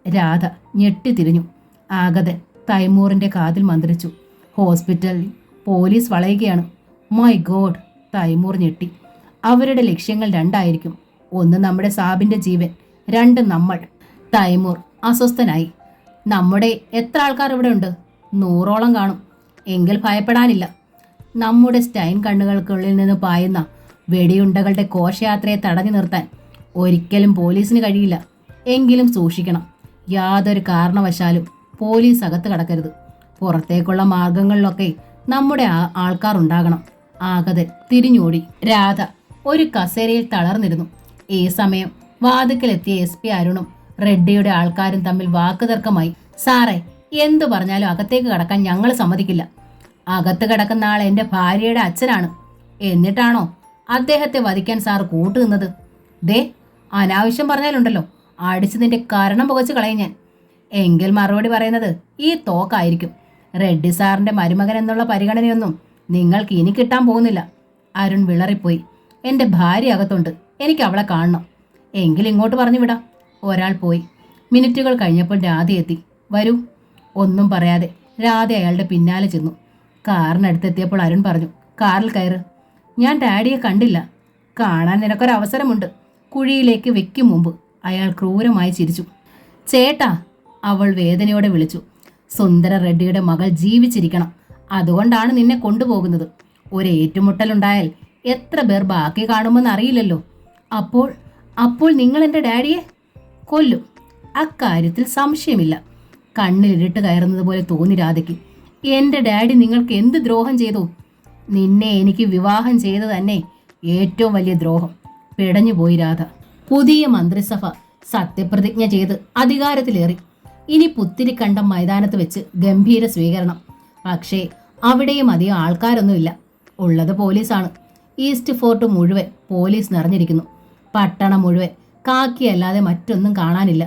രാധ ഞെട്ടിത്തിരിഞ്ഞു. ആഗതൻ തൈമൂറിൻ്റെ കാതിൽ മന്ത്രിച്ചു. ഹോസ്പിറ്റലിൽ പോലീസ് വളയുകയാണ്. മൈ ഗോഡ്, തൈമൂർ ഞെട്ടി. അവരുടെ ലക്ഷ്യങ്ങൾ 2 ആയിരിക്കും. ഒന്ന് നമ്മുടെ സാബിൻ്റെ ജീവൻ, 2 നമ്മൾ. തൈമൂർ അസ്വസ്ഥനായി. നമ്മുടെ എത്ര ആൾക്കാർ ഇവിടെ ഉണ്ട്? 100ഓളം കാണും. എങ്കിൽ ഭയപ്പെടാനില്ല. നമ്മുടെ സ്റ്റൈൻ കണ്ണുകൾക്കുള്ളിൽ നിന്ന് പായുന്ന വെടിയുണ്ടകളുടെ ഘോഷയാത്രയെ തടഞ്ഞു നിർത്താൻ ഒരിക്കലും പോലീസിന് കഴിയില്ല. എങ്കിലും സൂക്ഷിക്കണം. യാതൊരു കാരണവശാലും പോലീസ് അകത്ത് കടക്കരുത്. പുറത്തേക്കുള്ള മാർഗങ്ങളിലൊക്കെ നമ്മുടെ ആൾക്കാർ ഉണ്ടാകണം. ആഗതൻ തിരിഞ്ഞോടി. രാധ ഒരു കസേരയിൽ തളർന്നിരുന്നു. ഈ സമയം വാതിക്കലെത്തിയ SP അരുണും റെഡ്ഡിയുടെ ആൾക്കാരും തമ്മിൽ വാക്കുതർക്കമായി. സാറേ, എന്തു പറഞ്ഞാലും അകത്തേക്ക് കടക്കാൻ ഞങ്ങൾ സമ്മതിക്കില്ല. അകത്ത് കിടക്കുന്ന ആൾ എൻ്റെ ഭാര്യയുടെ അച്ഛനാണ്. എന്നിട്ടാണോ അദ്ദേഹത്തെ വധിക്കാൻ സാർ കൂട്ടുനിന്നത്? ദേ, അനാവശ്യം പറഞ്ഞാലുണ്ടല്ലോ, അടിച്ച് നിന്റെ കരണം പുകച്ച് കളയും ഞാൻ. എങ്കിൽ മറുപടി പറയുന്നത് ഈ തോക്കായിരിക്കും. റെഡ്ഡി സാറിൻ്റെ മരുമകൻ എന്നുള്ള പരിഗണനയൊന്നും നിങ്ങൾക്ക് ഇനി കിട്ടാൻ പോകുന്നില്ല. അരുൺ വിളറിപ്പോയി. എൻ്റെ ഭാര്യ അകത്തുണ്ട്, എനിക്ക് അവളെ കാണണം. എങ്കിൽ ഇങ്ങോട്ട് പറഞ്ഞു വിടാം. ഒരാൾ പോയി. മിനിറ്റുകൾ കഴിഞ്ഞപ്പോൾ രാധ എത്തി. വരൂ. ഒന്നും പറയാതെ രാധ അയാളുടെ പിന്നാലെ ചെന്നു. കാറിനടുത്തെത്തിയപ്പോൾ അരുൺ പറഞ്ഞു, കാറിൽ കയറ്. ഞാൻ ഡാഡിയെ കണ്ടില്ല. കാണാൻ നിനക്കൊരവസരമുണ്ട്. കുഴിയിലേക്ക് വെക്കും മുമ്പ് അയാൾ ക്രൂരമായി ചിരിച്ചു. ചേട്ടാ, അവൾ വേദനയോടെ വിളിച്ചു. സുന്ദര റെഡ്ഡിയുടെ മകൾ ജീവിച്ചിരിക്കണം. അതുകൊണ്ടാണ് നിന്നെ കൊണ്ടുപോകുന്നത്. ഒരു ഏറ്റുമുട്ടലുണ്ടായാൽ എത്ര പേർ ബാക്കി കാണുമെന്ന് അറിയില്ലല്ലോ. അപ്പോൾ നിങ്ങൾ എൻ്റെ ഡാഡിയെ കൊല്ലും. അക്കാര്യത്തിൽ സംശയമില്ല. കണ്ണിലിരുട്ട് കയറുന്നത് പോലെ തോന്നി രാധയ്ക്ക്. എൻ്റെ ഡാഡി നിങ്ങൾക്ക് എന്ത് ദ്രോഹം ചെയ്തു? നിന്നെ എനിക്ക് വിവാഹം ചെയ്ത് തന്നെ ഏറ്റവും വലിയ ദ്രോഹം. പിടഞ്ഞുപോയി രാധ. പുതിയ മന്ത്രിസഭ സത്യപ്രതിജ്ഞ ചെയ്ത് അധികാരത്തിലേറി. ഇനി പുത്തിരിക്കണ്ടം മൈതാനത്ത് വെച്ച് ഗംഭീര സ്വീകരണം. പക്ഷേ അവിടെയും അധികം ആൾക്കാരൊന്നുമില്ല. ഉള്ളത് പോലീസാണ്. ഈസ്റ്റ് ഫോർട്ട് മുഴുവൻ പോലീസ് നിറഞ്ഞിരിക്കുന്നു. പട്ടണം മുഴുവൻ കാക്കിയല്ലാതെ മറ്റൊന്നും കാണാനില്ല.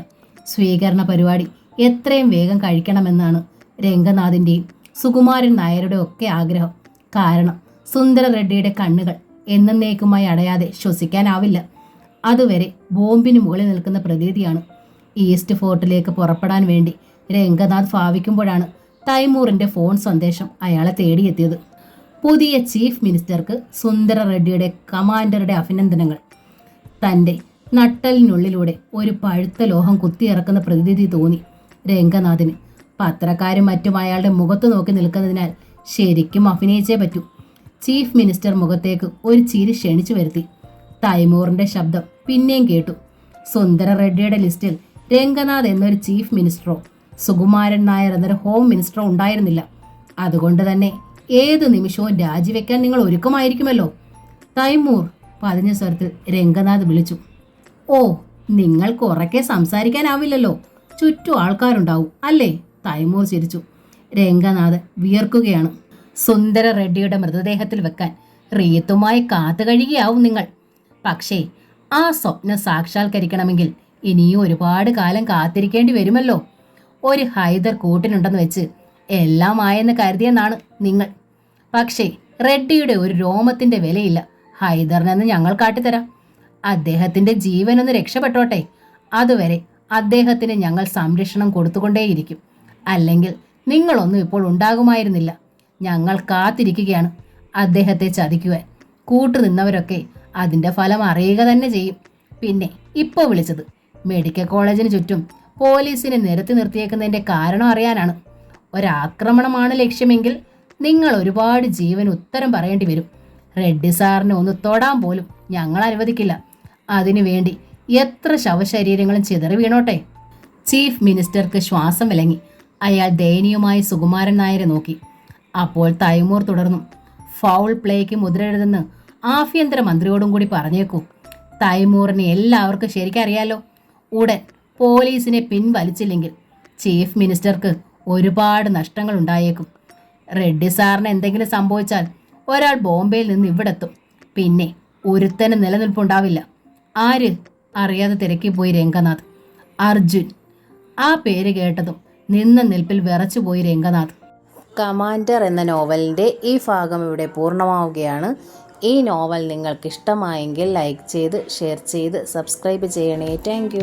സ്വീകരണ പരിപാടി എത്രയും വേഗം കഴിക്കണമെന്നാണ് രംഗനാഥിൻ്റെയും സുകുമാരൻ നായരുടെ ഒക്കെ ആഗ്രഹം. കാരണം സുന്ദര റെഡ്ഡിയുടെ കണ്ണുകൾ എന്നേക്കുമായി അടയാതെ ശ്വസിക്കാനാവില്ല. അതുവരെ ബോംബിന് മുകളിൽ നിൽക്കുന്ന പ്രതീതിയാണ്. ഈസ്റ്റ് ഫോർട്ടിലേക്ക് പുറപ്പെടാൻ വേണ്ടി രംഗനാഥ് ഭാവിക്കുമ്പോഴാണ് തൈമൂറിൻ്റെ ഫോൺ സന്ദേശം അയാളെ തേടിയെത്തിയത്. പുതിയ ചീഫ് മിനിസ്റ്റർക്ക് സുന്ദര റെഡ്ഡിയുടെ കമാൻഡറുടെ അഭിനന്ദനങ്ങൾ. തൻ്റെ നട്ടലിനുള്ളിലൂടെ ഒരു പഴുത്ത ലോഹം കുത്തിയിറക്കുന്ന പ്രതീതി തോന്നി രംഗനാഥിന്. പത്രക്കാരും മറ്റും അയാളുടെ മുഖത്ത് നോക്കി നിൽക്കുന്നതിനാൽ ശരിക്കും അഭിനയിച്ചേ പറ്റൂ. ചീഫ് മിനിസ്റ്റർ മുഖത്തേക്ക് ഒരു ചിരി ക്ഷണിച്ചു വരുത്തി. തൈമൂറിൻ്റെ ശബ്ദം പിന്നെയും കേട്ടു. സുന്ദര റെഡ്ഡിയുടെ ലിസ്റ്റിൽ രംഗനാഥ് എന്നൊരു ചീഫ് മിനിസ്റ്ററോ സുകുമാരൻ നായർ എന്നൊരു ഹോം മിനിസ്റ്ററോ ഉണ്ടായിരുന്നില്ല. അതുകൊണ്ട് തന്നെ ഏത് നിമിഷവും രാജിവെക്കാൻ നിങ്ങൾ ഒരുക്കമായിരിക്കുമല്ലോ. തൈമൂർ പതിഞ്ഞ സ്വരത്തിൽ രംഗനാഥ് വിളിച്ചു. ഓ, നിങ്ങൾക്ക് ഉറക്കെ സംസാരിക്കാനാവില്ലല്ലോ, ചുറ്റും ആൾക്കാരുണ്ടാവും അല്ലേ? തൈമൂർ ചിരിച്ചു. രംഗനാഥ് വിയർക്കുകയാണ്. സുന്ദര റെഡ്ഡിയുടെ മൃതദേഹത്തിൽ വെക്കാൻ റീത്തുമായി കാത്തു കഴിയുകയാവും നിങ്ങൾ. പക്ഷേ ആ സ്വപ്നം സാക്ഷാത്കരിക്കണമെങ്കിൽ ഇനിയും ഒരുപാട് കാലം കാത്തിരിക്കേണ്ടി വരുമല്ലോ. ഒരു ഹൈദർ കൂട്ടിനുണ്ടെന്ന് വെച്ച് എല്ലാം ആയെന്ന് കരുതിയെന്നാണ് നിങ്ങൾ. പക്ഷേ റെഡ്ഡിയുടെ ഒരു രോമത്തിന്റെ വിലയില്ല ഹൈദറിനെന്ന് ഞങ്ങൾ കാട്ടിത്തരാം. അദ്ദേഹത്തിന്റെ ജീവനൊന്ന് രക്ഷപ്പെട്ടോട്ടെ. അതുവരെ അദ്ദേഹത്തിന് ഞങ്ങൾ സംരക്ഷണം കൊടുത്തുകൊണ്ടേയിരിക്കും. അല്ലെങ്കിൽ നിങ്ങളൊന്നും ഇപ്പോൾ ഉണ്ടാകുമായിരുന്നില്ല. ഞങ്ങൾ കാത്തിരിക്കുകയാണ് അദ്ദേഹത്തെ ചതിക്കുവാൻ. കൂട്ടുനിന്നവരൊക്കെ അതിൻ്റെ ഫലം അറിയുക തന്നെ ചെയ്യും. പിന്നെ ഇപ്പോൾ വിളിച്ചത് മെഡിക്കൽ കോളേജിന് ചുറ്റും പോലീസിനെ നിരത്തി നിർത്തിയേക്കുന്നതിൻ്റെ കാരണം അറിയാനാണ്. ഒരാക്രമണമാണ് ലക്ഷ്യമെങ്കിൽ നിങ്ങൾ ഒരുപാട് ജീവൻ ഉത്തരം പറയേണ്ടി വരും. റെഡ്ഡി സാറിനെ ഒന്ന് തൊടാൻ പോലും ഞങ്ങൾ അനുവദിക്കില്ല. അതിനുവേണ്ടി എത്ര ശവശരീരങ്ങളും ചിതറി വീണോട്ടെ. ചീഫ് മിനിസ്റ്റർക്ക് ശ്വാസം വിലങ്ങി. അയാൾ ദയനീയമായി സുകുമാരൻ നായരെ നോക്കി. അപ്പോൾ തൈമൂർ തുടർന്നു. ഫൗൾ പ്ലേക്ക് മുദ്രയെഴുതെന്ന് ആഭ്യന്തര മന്ത്രിയോടും കൂടി പറഞ്ഞേക്കൂ. തൈമൂറിനെ എല്ലാവർക്കും ശരിക്കറിയാലോ. ഉടൻ പോലീസിനെ പിൻവലിച്ചില്ലെങ്കിൽ ചീഫ് മിനിസ്റ്റർക്ക് ഒരുപാട് നഷ്ടങ്ങൾ ഉണ്ടായേക്കും. റെഡ്ഡി സാറിന് എന്തെങ്കിലും സംഭവിച്ചാൽ ഒരാൾ ബോംബെയിൽ നിന്ന് ഇവിടെത്തും. പിന്നെ ഒരുത്തന് നിലനിൽപ്പുണ്ടാവില്ല. ആര്? അറിയാതെ തിരക്കിപ്പോയി രംഗനാഥ്. അർജുൻ. ആ പേര് കേട്ടതും നിന്ന നിൽപ്പിൽ വിറച്ചുപോയി രംഗനാഥ്. കമാൻഡർ എന്ന നോവലിൻ്റെ ഈ ഭാഗം ഇവിടെ പൂർണ്ണമാവുകയാണ്. ഈ നോവൽ നിങ്ങൾക്ക് ഇഷ്ടമായെങ്കിൽ ലൈക്ക് ചെയ്ത് ഷെയർ ചെയ്ത് സബ്സ്ക്രൈബ് ചെയ്യണേ. താങ്ക്